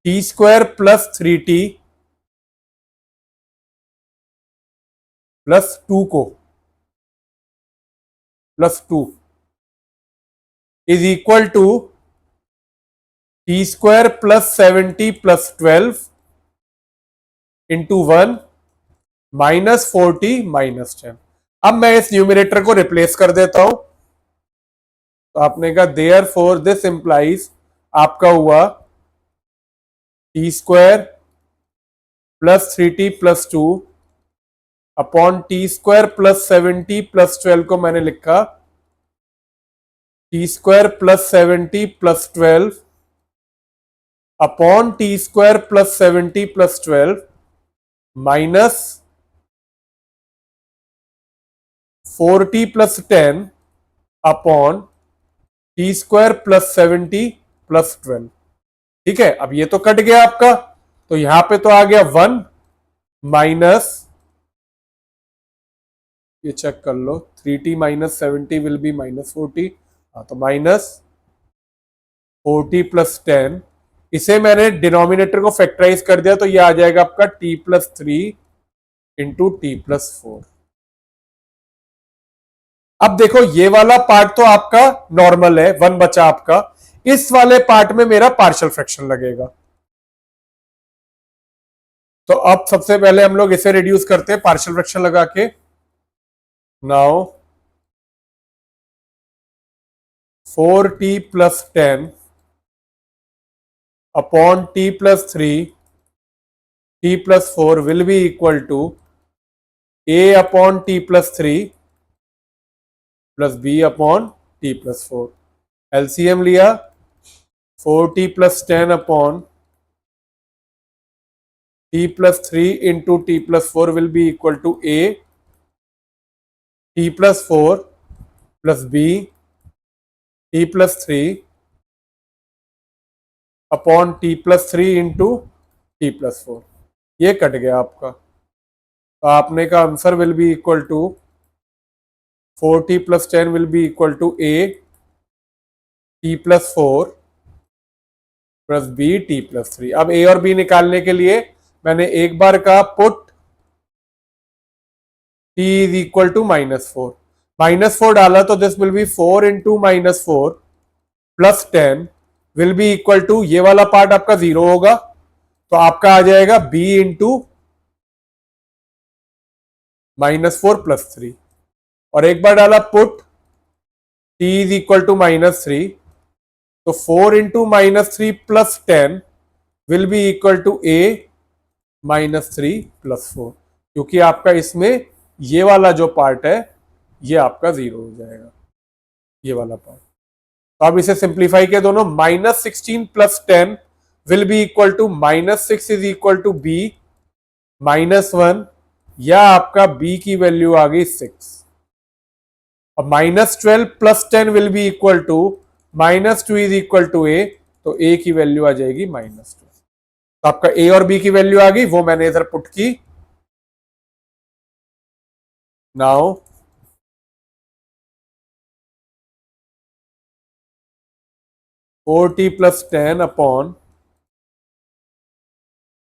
T square plus 3t plus 2 को plus 2 is equal to t square plus 70 plus 12 into 1 -40 -10। अब मैं इस न्यूमिनेटर को रिप्लेस कर देता हूं, तो आपने कहा देयर फोर दिस इंप्लाइज, आपका हुआ T square plus 3t plus 2 upon t square plus 70 plus 12 को मैंने लिखा T square plus 70 plus 12 upon t square plus 70 plus 12 minus 4t plus 10 upon t square plus 70 plus 12। ठीक है, अब ये तो कट गया आपका, तो यहां पे तो आ गया 1 माइनस, ये चेक कर लो, 3t माइनस 70 विल बी -40, तो -40 प्लस 10, इसे मैंने डिनोमिनेटर को फैक्टराइज कर दिया तो ये आ जाएगा आपका t plus 3 into t plus 4। अब देखो ये वाला पार्ट तो आपका नॉर्मल है, 1 बचा आपका, इस वाले पार्ट में मेरा पार्शियल फ्रैक्शन लगेगा। तो अब सबसे पहले हम लोग इसे रिड्यूस करते हैं पार्शियल फ्रैक्शन लगा के। Now 4t plus 10 upon t plus 3 t plus 4 will be equal to a upon t plus 3 plus b upon t plus 4। LCM लिया, 4t plus 10 upon t plus 3 into t plus 4 will be equal to a t plus 4 plus b t plus 3 upon t plus 3 into t plus 4। ये कट गया आपका, तो आपने का answer will be equal to 4t plus 10 will be equal to a t plus 4 plus b t plus 3। अब a और b निकालने के लिए मैंने एक बार का put t is equal to -4, -4 डाला तो this will be 4 into -4 plus 10 will be equal to, ये वाला पार्ट आपका 0 होगा, तो आपका आ जाएगा b इंटू -4 प्लस 3। और एक बार डाला put t is equal to -3, तो 4 into -3 plus 10 will be equal to a -3 plus 4, क्योंकि आपका इसमें ये वाला जो पार्ट है ये आपका 0 हो जाएगा, ये वाला पार्ट। तो अब इसे सिंप्लीफाई किया दोनों, -16 plus 10 will be equal to -6 is equal to b -1, या आपका b की वैल्यू आ गई 6। अब -12 plus 10 will be equal to -2 is equal to a, तो a की वैल्यू आ जाएगी -12। तो आपका a और b की वैल्यू आ गई, वो मैंने इधर पुट की। Now 4t plus 10 upon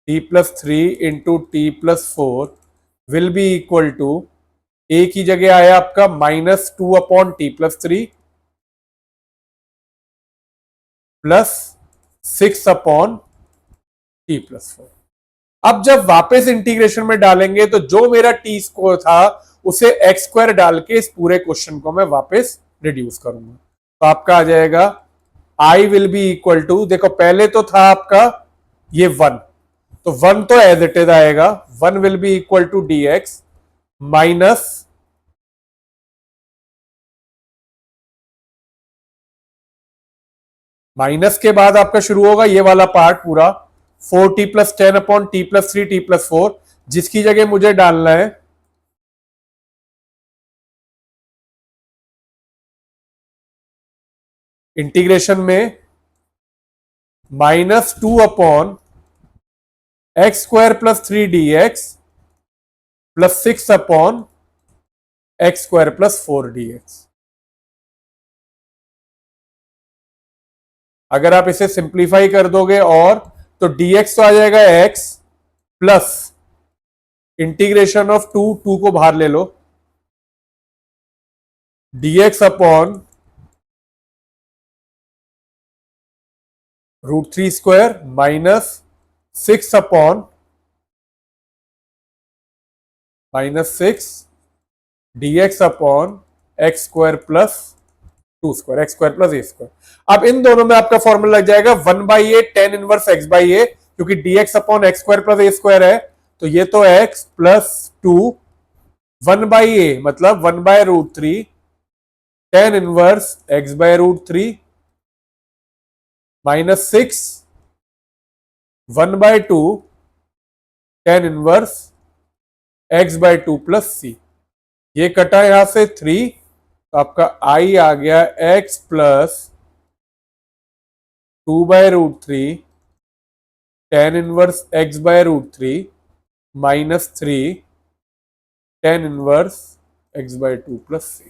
t plus 3 into t plus 4 will be equal to, a की जगह आया आपका -2 upon t plus 3 plus 6 upon t plus 4। अब जब वापस इंटीग्रेशन में डालेंगे तो जो मेरा टी स्क्वायर था उसे एक्स स्क्वायर डाल के इस पूरे क्वेश्चन को मैं वापस रिड्यूस करूंगा, तो आपका आ जाएगा i will be equal to, देखो पहले तो था आपका ये 1, तो 1 तो एज इट इज आएगा, 1 will be equal to d x minus के बाद आपका शुरू होगा ये वाला पार्ट पूरा 4t plus 10 upon t plus 3 T plus 4, जिसकी जगह मुझे डालना है इंटीग्रेशन में -2 upon x square plus 3 D x plus 6 upon x square plus 4 D x. अगर आप इसे सिंप्लीफाई कर दोगे और, तो dx तो आ जाएगा x प्लस इंटीग्रेशन ऑफ 2 को बाहर ले लो, dx अपॉन √3 स्क्वायर -6 अपॉन -6 dx upon x square plus 2 square, x square plus a square. अब इन दोनों में आपका फॉर्मूला लग जाएगा 1/a tan inverse x by a, क्योंकि dx upon x square plus a square है, तो ये तो x प्लस 2 1/a मतलब 1/√3 tan inverse x by √3 -6 1/2 tan inverse x by 2 plus c। ये कटा यहां से 3, तो आपका i आ गया x plus 2/√3 tan inverse x by √3 -3 tan inverse x by 2 plus c।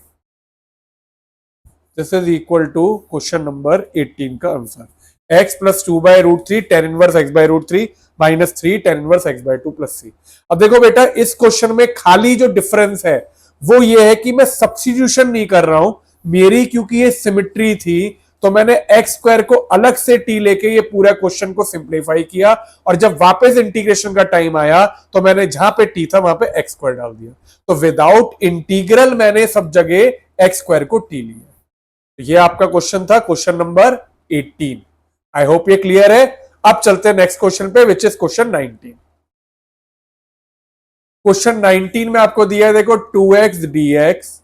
This is equal to question number 18 का आंसर, x plus 2/√3 tan inverse x by √3 -3 tan inverse x by 2 plus c। अब देखो बेटा इस क्वेश्चन में खाली जो डिफरेंस है वो ये है कि मैं सब्स्टिट्यूशन नहीं कर रहा हूं, मेरी क्योंकि ये सिमिट्री थी तो मैंने एक्स स्क्वायर को अलग से टी लेके ये पूरा क्वेश्चन को सिंप्लीफाई किया, और जब वापस इंटीग्रेशन का टाइम आया तो मैंने जहां पे टी था वहां पे एक्स स्क्वायर डाल दिया। तो विदाउट इंटीग्रल मैंने सब जगह एक्स स्क्वायर को टी लिया। ये आपका क्वेश्चन था, क्वेश्चन नंबर 18। आई होप ये क्लियर है। अब चलते हैं नेक्स्ट क्वेश्चन पे, विच इज क्वेश्चन 19। क्वेश्चन 19 में आपको दिया है, देखो 2x dx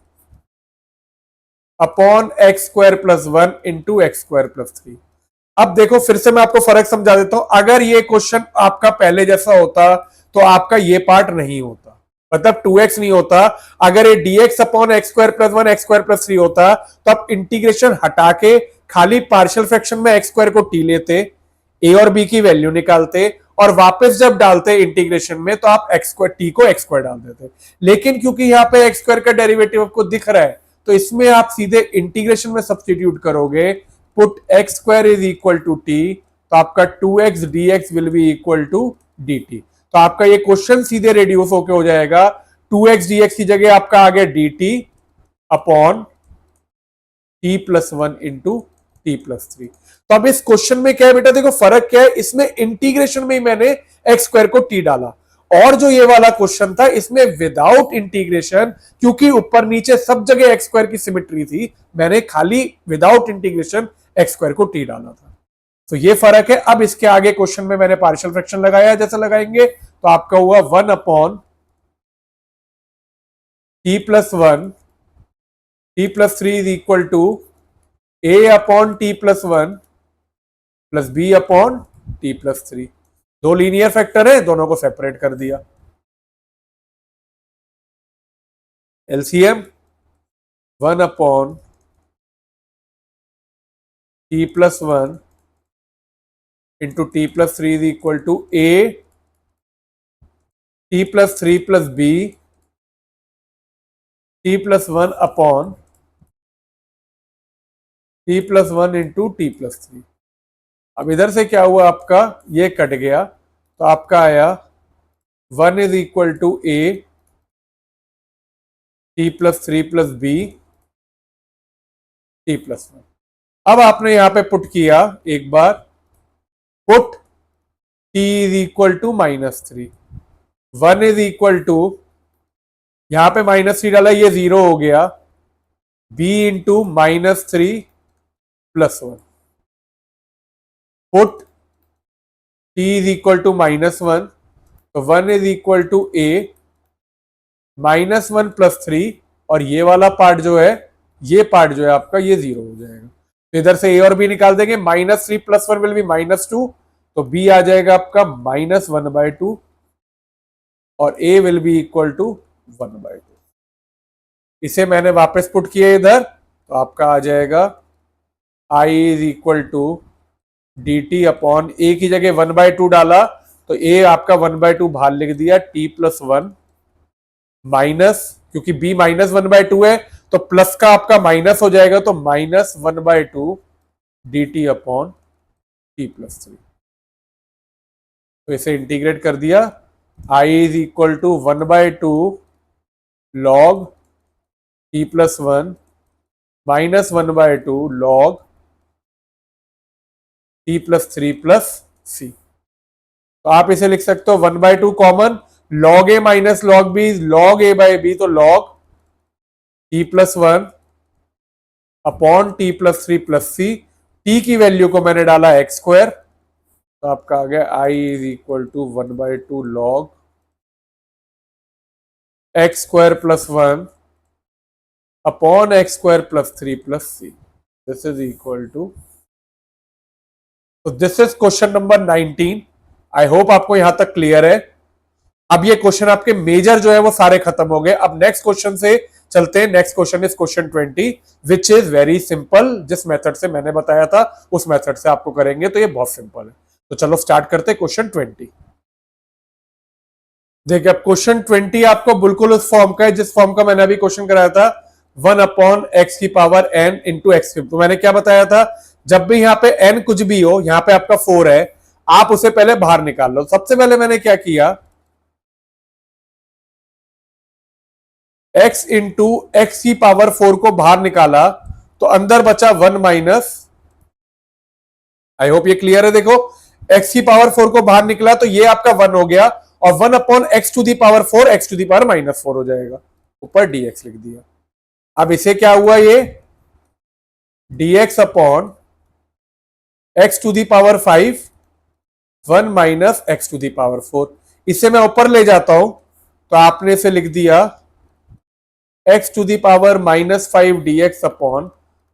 upon x square plus 1 into x square plus 3। अब देखो फिर से मैं आपको फर्क समझा देता हूं। अगर ये क्वेश्चन आपका पहले जैसा होता तो आपका ये पार्ट नहीं होता, मतलब 2x नहीं होता। अगर ये dx upon x square plus 1 x square plus 3 होता तो आप इंटीग्रेशन हटा के खाली पार्शियल फ्रैक्शन में एक्स स्क्वायर को टी लेते, ए और बी की वैल्यू निकालते, और वापस जब डालते इंटीग्रेशन में तो आप एक्स स्क्वायर टी को एक्स स्क्वायर डाल देते। लेकिन क्योंकि यहां पे एक्स स्क्वायर का डेरिवेटिव आपको दिख रहा है तो इसमें आप सीधे इंटीग्रेशन में सब्स्टिट्यूट करोगे, put x square is equal to t, तो आपका 2x dx will be equal to dt। तो आपका ये क्वेश्चन सीधे रेड्यूस होके हो जाएगा, 2x dx की जगह आपका आ गया dt upon t plus 1 into t plus 3। तो अब इस क्वेश्चन में क्या है बेटा, देखो फर्क क्या है, इसमें इंटीग्रेशन में ही मैंने एक्स स्क्वायर को टी डाला, और जो ये वाला क्वेश्चन था इसमें विदाउट इंटीग्रेशन, क्योंकि ऊपर नीचे सब जगह एक्स स्क्वायर की सिमेट्री थी, मैंने खाली विदाउट इंटीग्रेशन एक्स स्क्वायर को टी डाला था। तो ये फर्क है। अब इसके आगे क्वेश्चन में मैंने पार्शियल फ्रैक्शन लगाया, जैसे लगाएंगे तो आपका हुआ 1 upon t plus 1 t plus 3 is equal to a upon t plus 1 plus b upon t plus 3। दो लीनियर फैक्टर है, दोनों को सेपरेट कर दिया। LCM 1 upon t plus 1 into t plus 3 is equal to a t plus 3 plus b t plus 1 upon t plus 1 into t plus 3। अब इधर से क्या हुआ, आपका ये कट गया तो आपका आया 1 is equal to a t plus 3 plus b t plus 1। अब आपने यहां पे पुट किया एक बार, put t is equal to -3, 1 is equal to, यहां पे -3 डाला, ये 0 हो गया, b into -3 plus 1, put t is equal to -1, तो 1 is equal to a -1 plus 3, और ये वाला पार्ट जो है, ये पार्ट जो है आपका ये 0 हो जाएगा। तो इधर से a और b निकाल देंगे, -3 प्लस 1 विल बी -2, तो b आ जाएगा आपका -1/2 और a will be equal to 1/2। इसे मैंने वापस पुट किया इधर, तो आपका आ जाएगा i is equal to dt upon, a की जगह 1/2 डाला तो a आपका 1/2 बाहर लिख दिया, t प्लस 1 माइनस, क्योंकि b -1/2 है तो प्लस का आपका माइनस हो जाएगा, तो -1/2 dt अपॉन t प्लस 3। तो इसे इंटीग्रेट कर दिया, i is equal to 1/2 log t plus 1 -1/2 log t plus 3 plus c। तो आप इसे लिख सकते हो 1/2 common, log a minus log b log a by b, तो log t plus 1 upon t plus 3 plus c। t की वैल्यू को मैंने डाला एक्स स्क्वायर, तो आपका आ गया i is equal to 1/2 log x square plus 1 upon x square plus 3 plus c। This is equal to, तो this is question number 19। I hope आपको यहां तक क्लियर है। अब ये क्वेश्चन आपके मेजर जो है वो सारे खत्म हो गए। अब नेक्स्ट क्वेश्चन से चलते हैं। Next question is question 20, which is very simple. जिस मेथड से मैंने बताया था उस मेथड से आपको करेंगे तो ये बहुत सिंपल है। तो चलो स्टार्ट करते हैं क्वेश्चन 20। देखिए अब क्वेश्चन 20 आपको बिल्कुल उस फॉर्म का है जिस फॉर्म का मैंने अभी क्वेश्चन कराया था, 1 अपॉन एक्स की power n into x cube. तो मैंने क्या बताया था, जब भी यहाँ पे n कुछ भी हो, यहाँ पे आपका 4 है, आप उसे पहले बाहर निकाल लो। सबसे पहले मैंने क्या किया, x इंटू एक्स की पावर 4 को बाहर निकाला तो अंदर बचा 1 माइनस, आई होप ये क्लियर है। देखो x की पावर 4 को बाहर निकला तो ये आपका 1 हो गया और 1 upon x to the power 4 x to the power minus 4 हो जाएगा, ऊपर dx लिख दिया। अब इसे क्या हुआ, ये dx upon x to the power 5 1 minus x to the power 4, इसे मैं ऊपर ले जाता हूं तो आपने इसे लिख दिया x to the power minus 5 dx upon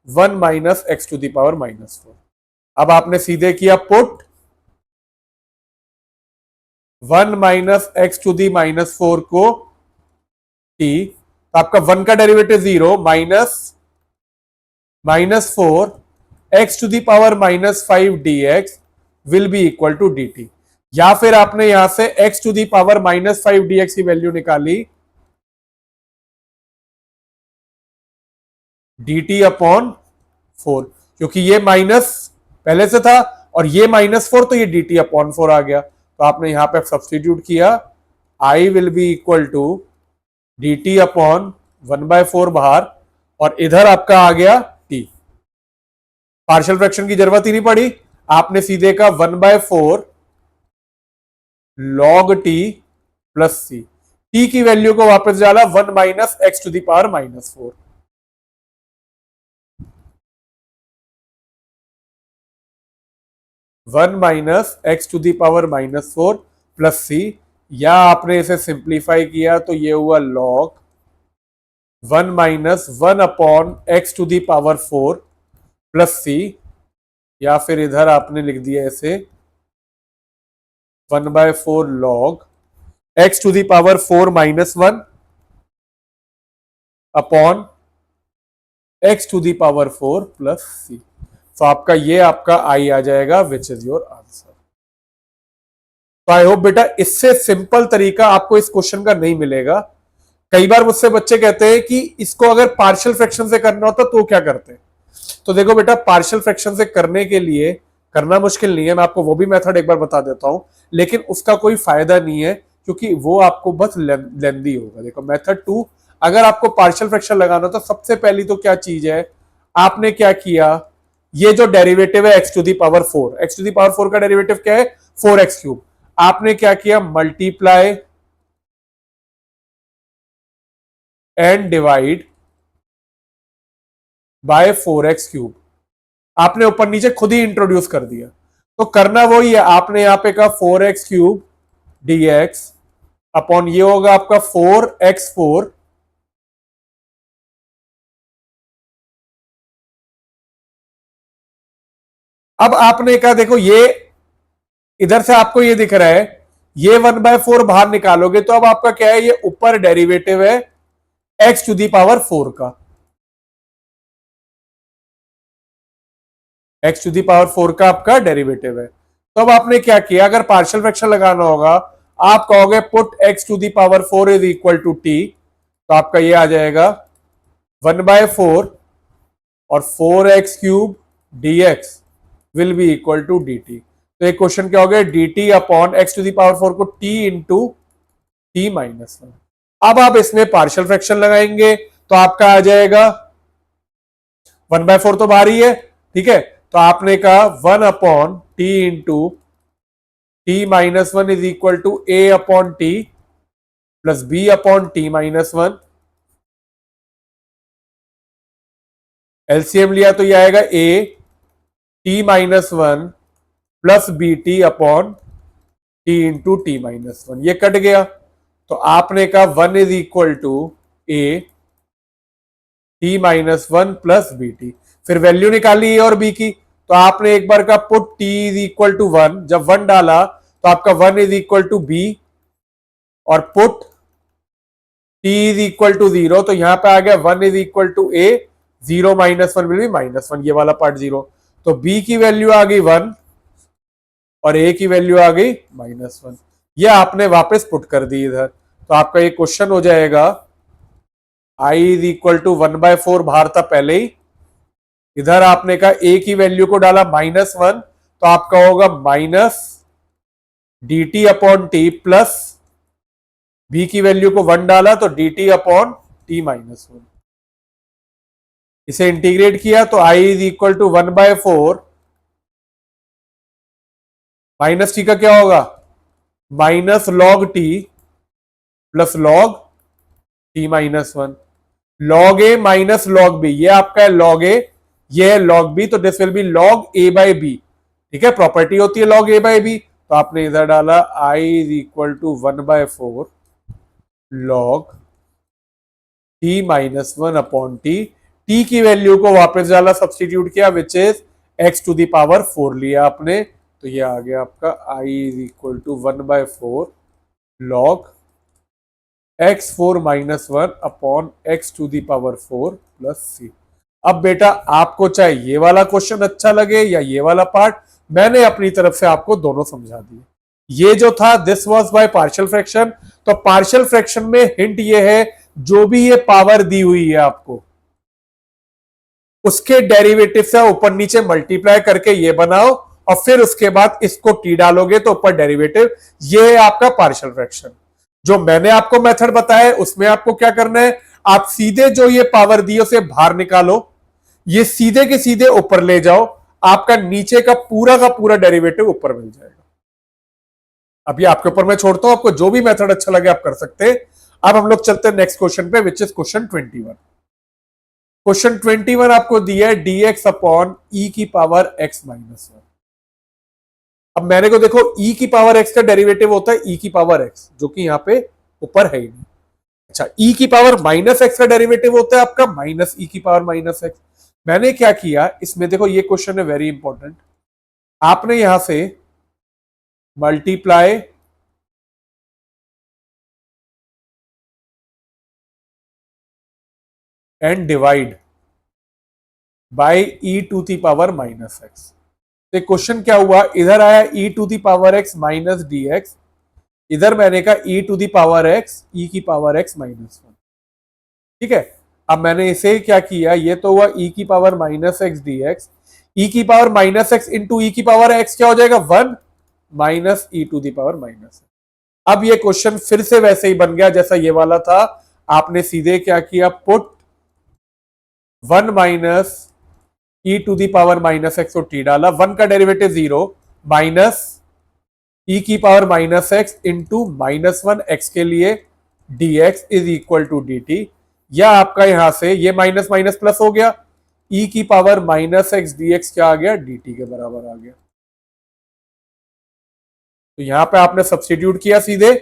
1 minus x to the power minus 4। अब आपने सीधे किया put 1 minus x to the minus 4 को t, तो आपका 1 का derivative 0 minus 4 x to the power minus 5 dx will be equal to dt। या फिर आपने यहां से x to the power minus 5 dx की वैल्यू निकाली dt अपॉन 4, क्योंकि ये माइनस पहले से था और ये -4 तो ये dt अपॉन 4 आ गया, तो आपने यहां पे सब्सटीट्यूट किया i will be equal to dt upon 1/4 बाहर और इधर आपका आ गया t। पार्शियल फ्रैक्शन की जरूरत ही नहीं पड़ी, आपने सीधे का 1/4 log t plus c, t की वैल्यू को वापस डाला 1 minus x to the power minus 4। 1 minus x to the power minus 4 plus c, या आपने इसे सिंप्लीफाई किया तो ये हुआ log 1 minus 1 upon x to the power 4 plus c, या फिर इधर आपने लिख दिया इसे 1/4 log x to the power 4 minus 1 upon x to the power 4 plus c. तो आपका ये आपका आई आ जाएगा विच इज योर आंसर। तो आई होप बेटा इससे सिंपल तरीका आपको इस क्वेश्चन का नहीं मिलेगा। कई बार मुझसे बच्चे कहते हैं कि इसको अगर पार्शियल फ्रैक्शन से करना होता तो क्या करते हैं। तो देखो बेटा पार्शियल फ्रैक्शन से करने के लिए करना मुश्किल नहीं है, मैं आपको वो भी मेथड एक बार बता देता हूं, लेकिन उसका कोई फायदा नहीं है क्योंकि वो आपको बस लेंदी होगा। देखो मेथड 2, अगर आपको पार्शियल फ्रैक्शन लगाना तो सबसे पहली तो क्या चीज है, आपने क्या किया, ये जो डेरिवेटिव है x to the power 4, x to the power 4 का डेरिवेटिव क्या है 4x3, आपने क्या किया multiply and divide bye 4x3, आपने ऊपर नीचे खुद ही इंट्रोड्यूस कर दिया। तो करना वही है, आपने यहां पे कहा 4x3 dx अपॉन ये होगा आपका 4x4 अब आपने कहा देखो ये इधर से आपको ये दिख रहा है, ये 1/4 बाहर निकालोगे तो अब आपका क्या है, ये ऊपर डेरिवेटिव है x टू दी पावर 4 का, x टू दी पावर 4 का आपका डेरिवेटिव है। तो अब आपने क्या किया, अगर पार्शियल फ्रैक्शन लगाना होगा आप कहोगे put x to the power 4 is equal to t, तो आपका ये आ जाएगा 1/4 और 4x3 dx will be equal to dt। तो एक क्वेश्चन क्या हो गया, dt upon x to the power 4 को t इंटू t माइनस 1। अब आप इसमें पार्शियल फ्रैक्शन लगाएंगे तो आपका आ जाएगा 1/4 तो बाहर ही है, ठीक है, तो आपने कहा 1 upon t into t minus 1 is equal to a upon t plus b upon t minus 1। LCM लिया तो ये आएगा a t minus 1 plus b t upon t into t minus 1, ये कट गया। तो आपने कहा 1 is equal to a t minus 1 plus b t, फिर वैल्यू निकाली ए और बी की, तो आपने एक बार का put t is equal to 1, जब 1 डाला तो आपका 1 इज इक्वल टू बी और put t is equal to 0, तो यहां पे आ गया 1 is equal to a, 0 minus 1 will be -1, ये वाला पार्ट 0, तो बी की वैल्यू आ गई 1 और ए की वैल्यू आ गई -1, ये आपने वापस पुट कर दी इधर। तो आपका ये क्वेश्चन हो जाएगा i इज इक्वल टू 1/4 बाहर था पहले ही, इधर आपने कहा a की वैल्यू को डाला -1, तो आपका होगा minus dt upon t plus b की वैल्यू को 1 डाला तो dt upon t minus one. इसे इंटीग्रेट किया तो I is equal to 1/4 minus t का क्या होगा, minus log t plus log t minus one. Log a minus log b, ये आपका है लॉग ए, ये है लॉग बी, तो this will be log a by b. ठीक है, प्रॉपर्टी होती है लॉग ए बाई बी, तो आपने इधर डाला I is equal to 1/4 log t minus one upon t. T की वैल्यू को वापस डाला, सब्सटीट्यूट किया, which is x to the power 4 लिया आपने, तो ये आ गया आपका I is equal to 1/4 log x4 minus one upon x to the power 4 plus c. अब बेटा आपको चाहे ये वाला क्वेश्चन अच्छा लगे या ये वाला पार्ट, मैंने अपनी तरफ से आपको दोनों समझा दिए। ये जो था this was by partial fraction, तो पार्शियल फ्रैक्शन में हिंट ये है, जो भी ये पावर दी हुई है आपको, उसके डेरिवेटिव से ऊपर नीचे मल्टीप्लाई करके ये बनाओ, और फिर उसके बाद इसको टी डालोगे तो ऊपर डेरिवेटिव, ये है आपका पार्शियल फ्रैक्शन। जो मैंने आपको मेथड बताया है उसमें आपको क्या करना है, आप सीधे जो ये पावर दी उसे बाहर निकालो, ये सीधे के सीधे ऊपर ले जाओ, आपका नीचे का पूरा डेरिवेटिव ऊपर मिल जाएगा। अभी आपके ऊपर मैं छोड़ता हूं, आपको जो भी मेथड अच्छा लगे आप कर सकते हैं। अब हम लोग चलते हैं नेक्स्ट क्वेश्चन पे, विच इज क्वेश्चन 21। क्वेश्चन 21 आपको दिया है dx अपॉन ई की पावर x माइनस वन। अब मैंने को देखो e की पावर x का डेरिवेटिव होता है e की पावर x, जो कि यहां पे ऊपर है ही नहीं। अच्छा, e की पावर माइनस x का डेरिवेटिव होता है आपका माइनस e की पावर माइनस x। मैंने क्या किया इसमें, देखो ये क्वेश्चन है वेरी इंपॉर्टेंट, आपने यहां से multiply and divide by e to the power minus x। तो क्वेश्चन क्या हुआ, इधर आया e to the power x minus d x, इधर मैंने कहा e to the power x e की पावर x माइनस वन। ठीक है, अब मैंने इसे क्या किया, ये तो हुआ e की power minus x d x, e की power minus x into e की पावर x क्या हो जाएगा 1 minus e to the power minus. अब ये क्वेश्चन फिर से वैसे ही बन गया जैसा ये वाला था, आपने सीधे क्या किया, put 1 minus e to the power minus x को टी डाला, 1 का डेरिवेटिव 0 माइनस ई की power minus x into minus one x के लिए d x is equal to d t, या आपका यहां से ये माइनस माइनस प्लस हो गया, ई की power minus x d x क्या आ गया, डी टी के बराबर आ गया। तो यहां पे आपने सब्सटीट्यूट किया सीधे,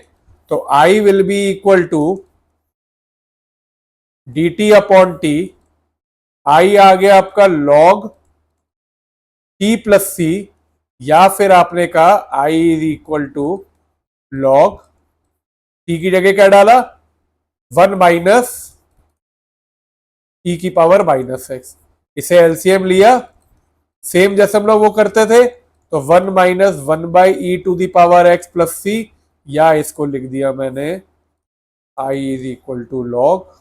तो I will be equal to d t upon t, I आ गया आपका लॉग टी प्लस सी, या फिर आपने कहा I is equal to log t की जगह क्या डाला 1 माइनस ई की पावर माइनस एक्स। इसे एलसीएम लिया, सेम जैसे हम लोग वो करते थे, तो 1 minus 1 by e to the power x plus c, या इसको लिख दिया मैंने I is equal to log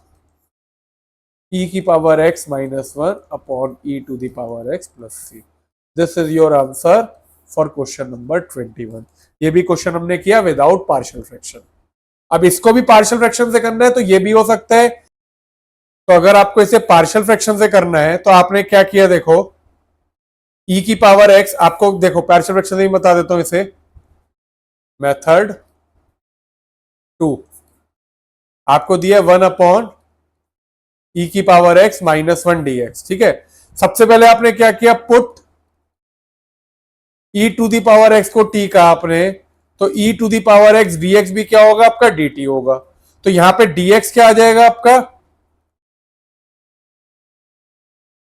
e की power x minus one upon e to the power x plus c. This is your answer for question number 21। ये भी क्वेश्चन हमने किया विदाउट पार्शियल फ्रैक्शन। अब इसको भी पार्शियल फ्रैक्शन से करना है तो ये भी हो सकता है। तो अगर आपको इसे पार्शियल फ्रैक्शन से करना है तो आपने क्या किया, देखो e की पावर x, आपको देखो पार्शियल फ्रैक्शन से ही बता देता हूं इसे, मेथड 2 आपको दिया 1 अपॉन ई की power x minus one d x. ठीक है, सबसे पहले आपने क्या किया, put e to the power x को t का आपने, तो e to the power x dx भी क्या होगा आपका dt होगा, तो यहां पे dx क्या आ जाएगा आपका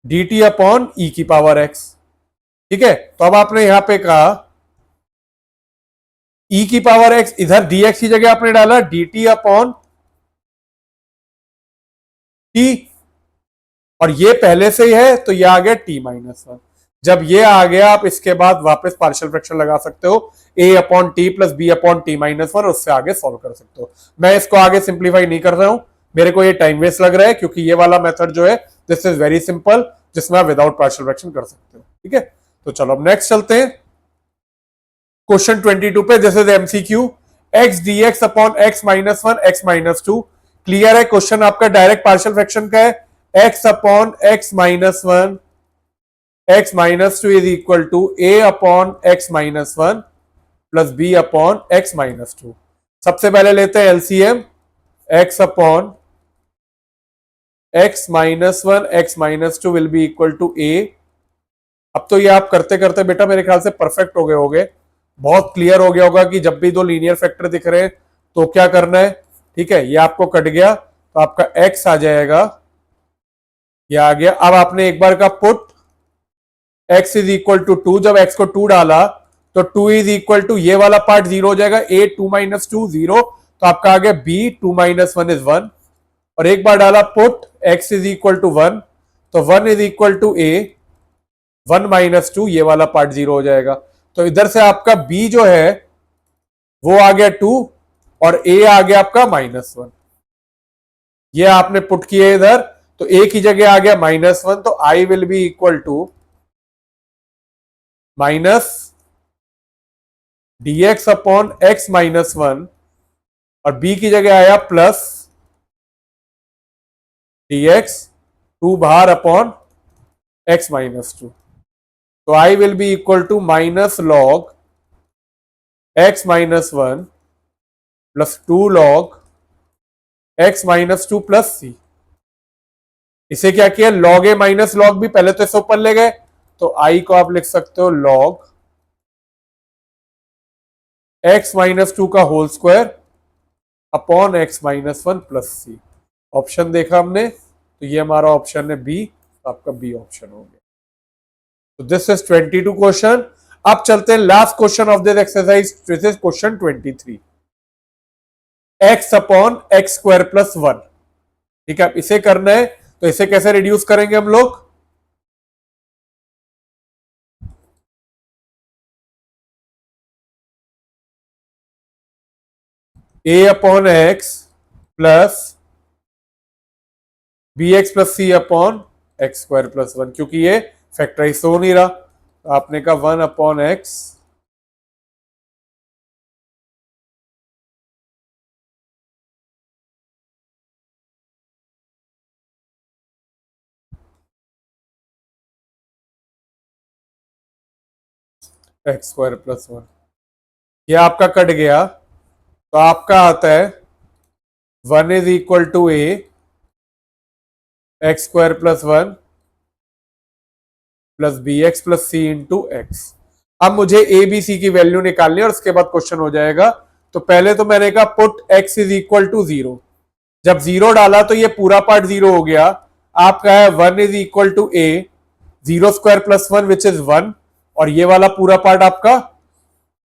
dt अपॉन ई की पावर x। ठीक है, तो अब आपने यहां पे कहा e की पावर x, इधर dx की जगह आपने डाला dt अपॉन t, और ये पहले से ही है तो ये आ गया t माइनस वन। जब ये आ गया आप इसके बाद वापस पार्शियल फ्रैक्शन लगा सकते हो, a upon t plus b upon t minus one, उससे आगे सॉल्व कर सकते हो। मैं इसको आगे सिंप्लीफाई नहीं कर रहा हूं, मेरे को ये टाइम वेस्ट लग रहा है, क्योंकि ये वाला मेथड जो है दिस इज वेरी सिंपल, जिसमें आप विदाउट पार्शियल फ्रैक्शन कर सकते हो। ठीक है, तो चलो अब नेक्स्ट चलते हैं क्वेश्चन 22 पे। This is MCQ, x d x upon x minus one x minus two. Clear है? क्वेश्चन आपका डायरेक्ट पार्शियल फ्रैक्शन का है। x upon x minus one x minus two is equal to a upon x minus one plus b upon x minus two. सबसे पहले लेते हैं LCM, x upon x minus one x minus two will be equal to a। अब तो ये आप करते करते बेटा मेरे ख्याल से परफेक्ट हो गए होगे, बहुत क्लियर हो गया होगा कि जब भी दो लीनियर फैक्टर दिख रहे हैं तो क्या करना है। ठीक है, ये आपको कट गया तो आपका x आ जाएगा, ये आ गया। अब आपने एक बार का put x is equal to two, जब x को 2 डाला तो 2 इज इक्वल टू ये वाला पार्ट 0 हो जाएगा, a 2 माइनस 2 0, तो आपका आ गया b 2 माइनस 1 इज 1। और एक बार डाला put x is equal to 1, तो 1 is equal to a 1 minus 2, ये वाला पार्ट 0 हो जाएगा। तो इधर से आपका b जो है वो आ गया 2 और a आ गया आपका माइनस 1। ये आपने पुट किए इधर, तो a की जगह आ गया माइनस 1, तो i will be equal to minus dx upon x minus 1 और b की जगह आया प्लस dx 2 बाहर अपॉन x माइनस 2। तो i will be equal to minus log x minus 1 plus 2 log x minus 2 plus c। इसे क्या किया, log a minus log b, पहले तो इसे ऊपर ले गए, तो i को आप लिख सकते हो लॉग x माइनस 2 का whole square upon x minus 1 plus c. Option देखा हमने, तो ये हमारा ऑप्शन है बी, तो आपका बी ऑप्शन हो गया। तो दिस इज 22 क्वेश्चन। अब चलते हैं last question of this exercise, this is question 23, x upon x square plus 1। ठीक है, अब इसे करना है, तो इसे कैसे रिड्यूस करेंगे हम लोग। a upon x plus B x plus c upon x square plus 1, क्योंकि ये फैक्टराइज हो नहीं रहा, तो आपने कहा 1 upon x x square plus 1, ये आपका कट गया, तो आपका आता है 1 is equal to a x square plus 1 plus B x plus c into x. अब मुझे ए बी सी की वैल्यू निकालनी है और उसके बाद क्वेश्चन हो जाएगा। तो पहले तो मैंने कहा put x is equal to 0, जब 0 डाला तो ये पूरा पार्ट 0 हो गया। आपका है 1 is equal to a 0 square plus 1 which is 1, और ये वाला पूरा पार्ट आपका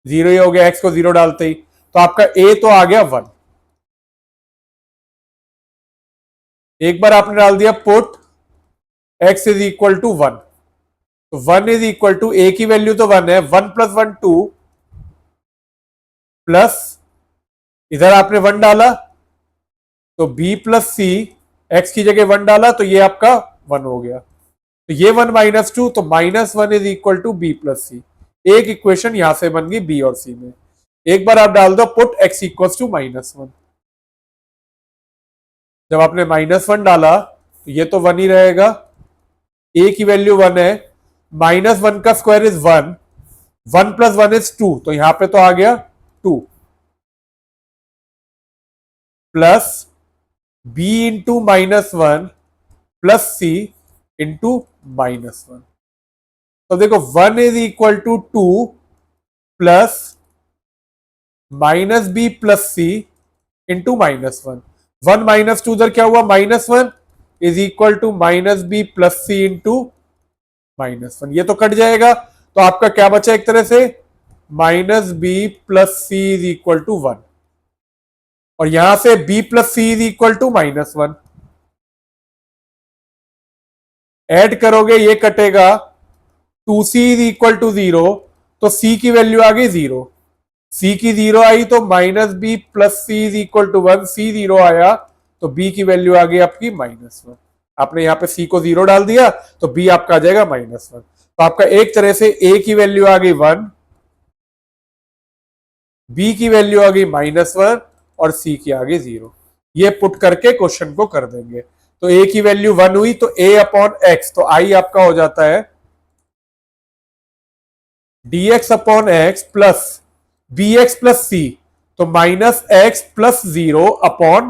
0 ही हो गया एक्स को 0 डालते ही, तो आपका ए तो आ गया 1। एक बार आपने डाल दिया put x is equal to 1, तो 1 इज इक्वल टू ए की वैल्यू तो 1 है, 1 प्लस 1 2 प्लस इधर आपने 1 डाला तो b प्लस सी, एक्स की जगह 1 डाला तो ये आपका 1 हो गया, तो ये 1 माइनस 2, तो minus 1 is equal to b plus c. एक इक्वेशन यहां से बन गई बी और सी में। एक बार आप डाल दो put x equal to minus 1, जब आपने माइनस 1 डाला तो ये तो 1 ही रहेगा, a की वैल्यू 1 है, माइनस 1 का स्क्वायर इज 1, 1 प्लस 1 इज 2, तो यहां पे तो आ गया 2 plus b into minus 1 plus c into minus 1। तो देखो 1 is equal to 2 plus minus B plus c into minus 1। 1 minus 2 उधर क्या हुआ, minus 1 is equal to minus B plus c into minus 1। ये तो कट जाएगा, तो आपका क्या बचा एक तरह से, minus B plus c is equal to 1, और यहां से b plus c is equal to minus 1। Add करोगे ये कटेगा, 2c इज इक्वल टू 0, तो c की वैल्यू आ गई 0, c की 0 आई तो minus B plus c is equal to 1, c 0 आया तो b की वैल्यू आ गई आपकी माइनस 1। आपने यहां पे c को 0 डाल दिया तो b आपका आ जाएगा माइनस 1। तो आपका एक तरह से a की वैल्यू आ गई 1, b की वैल्यू आ गई माइनस 1 और c की आ गई 0। ये पुट करके क्वेश्चन को कर देंगे। तो a की वैल्यू 1 हुई तो a अपॉन x, तो i आपका हो जाता है dx upon x plus bx plus c, तो minus x plus 0 upon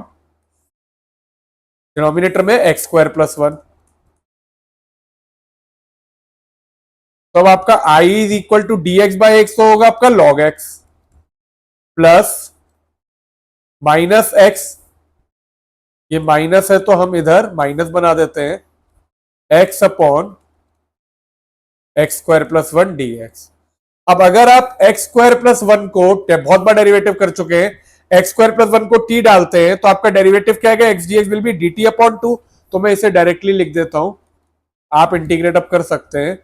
denominator में एक्स स्क्वायर प्लस 1। तो अब आपका i is equal to d x by x, तो होगा आपका log x plus minus x, ये माइनस है तो हम इधर माइनस बना देते हैं, x upon x square plus 1 d x. अब अगर आप एक्स स्क्वायर प्लस 1 को बहुत बार डेरिवेटिव कर चुके हैं, एक्स स्क्वायर प्लस 1 को t डालते हैं तो आपका डेरिवेटिव क्या है, x d x will B D t upon 2। तो मैं इसे डायरेक्टली लिख देता हूं, आप इंटीग्रेट अप कर सकते हैं,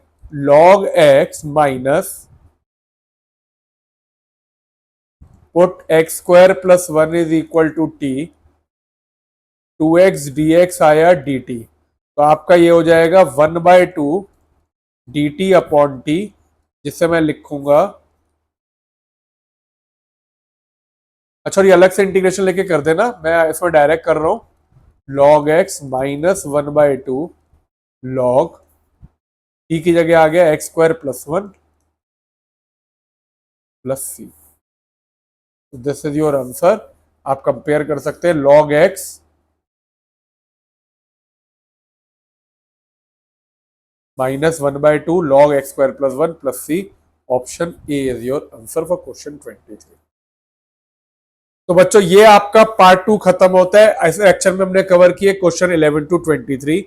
log x minus put x square plus 1 is equal to t, 2x dx आया dt, तो आपका ये हो जाएगा 1/2 dt अपॉन टी, जिससे मैं लिखूंगा, अच्छा ये अलग से इंटीग्रेशन लेके कर देना, मैं इसमें डायरेक्ट कर रहा हूं, log x minus 1/2 log t की जगह आ गया x square plus 1 plus c. This is your answer. आप कंपेयर कर सकते हैं log x minus 1/2 log x square plus 1 plus c. Option A is your answer for question 23। तो बच्चों ये आपका पार्ट 2 खत्म होता है। ऐसे लेक्चर में हमने कवर किए क्वेश्चन 11 टू 23।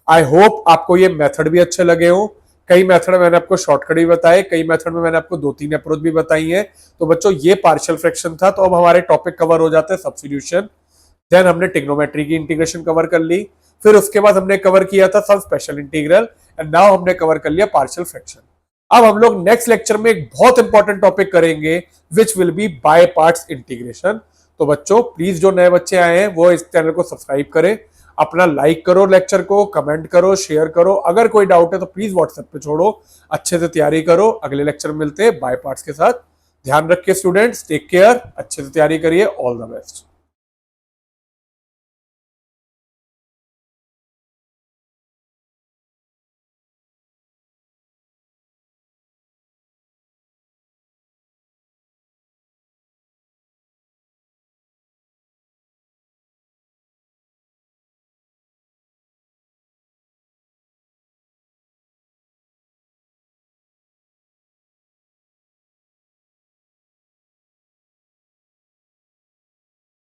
आई होप आपको ये मेथड भी अच्छे लगे हो। कई मेथड मैंने आपको शॉर्टकट भी बताए, कई मेथड में मैंने आपको 2-3 अप्रोच भी बताई है। तो बच्चों ये पार्शियल फ्रैक्शन था, तो अब हमारे टॉपिक कवर हो जाते हैं सब्स्टिट्यूशन, देन हमने ट्रिग्नोमेट्री की इंटीग्रेशन कवर कर ली, फिर उसके बाद हमने कवर किया था सब स्पेशल इंटीग्रल, एंड नाउ हमने कवर कर लिया पार्शियल फ्रैक्शन। अब हम लोग नेक्स्ट लेक्चर में एक बहुत इंपॉर्टेंट टॉपिक करेंगे विच will B by parts integration. तो बच्चों प्लीज जो नए बच्चे आए हैं वो इस चैनल को सब्सक्राइब करें, अपना लाइक करो, लेक्चर को कमेंट करो, शेयर करो। अगर कोई डाउट है तो प्लीज व्हाट्सएप पे छोड़ो, अच्छे से तैयारी करो। अगले लेक्चर में मिलते हैं बाय पार्ट्स के साथ। ध्यान रखिए स्टूडेंट्स, टेक केयर, अच्छे से तैयारी करिए, ऑल द बेस्ट।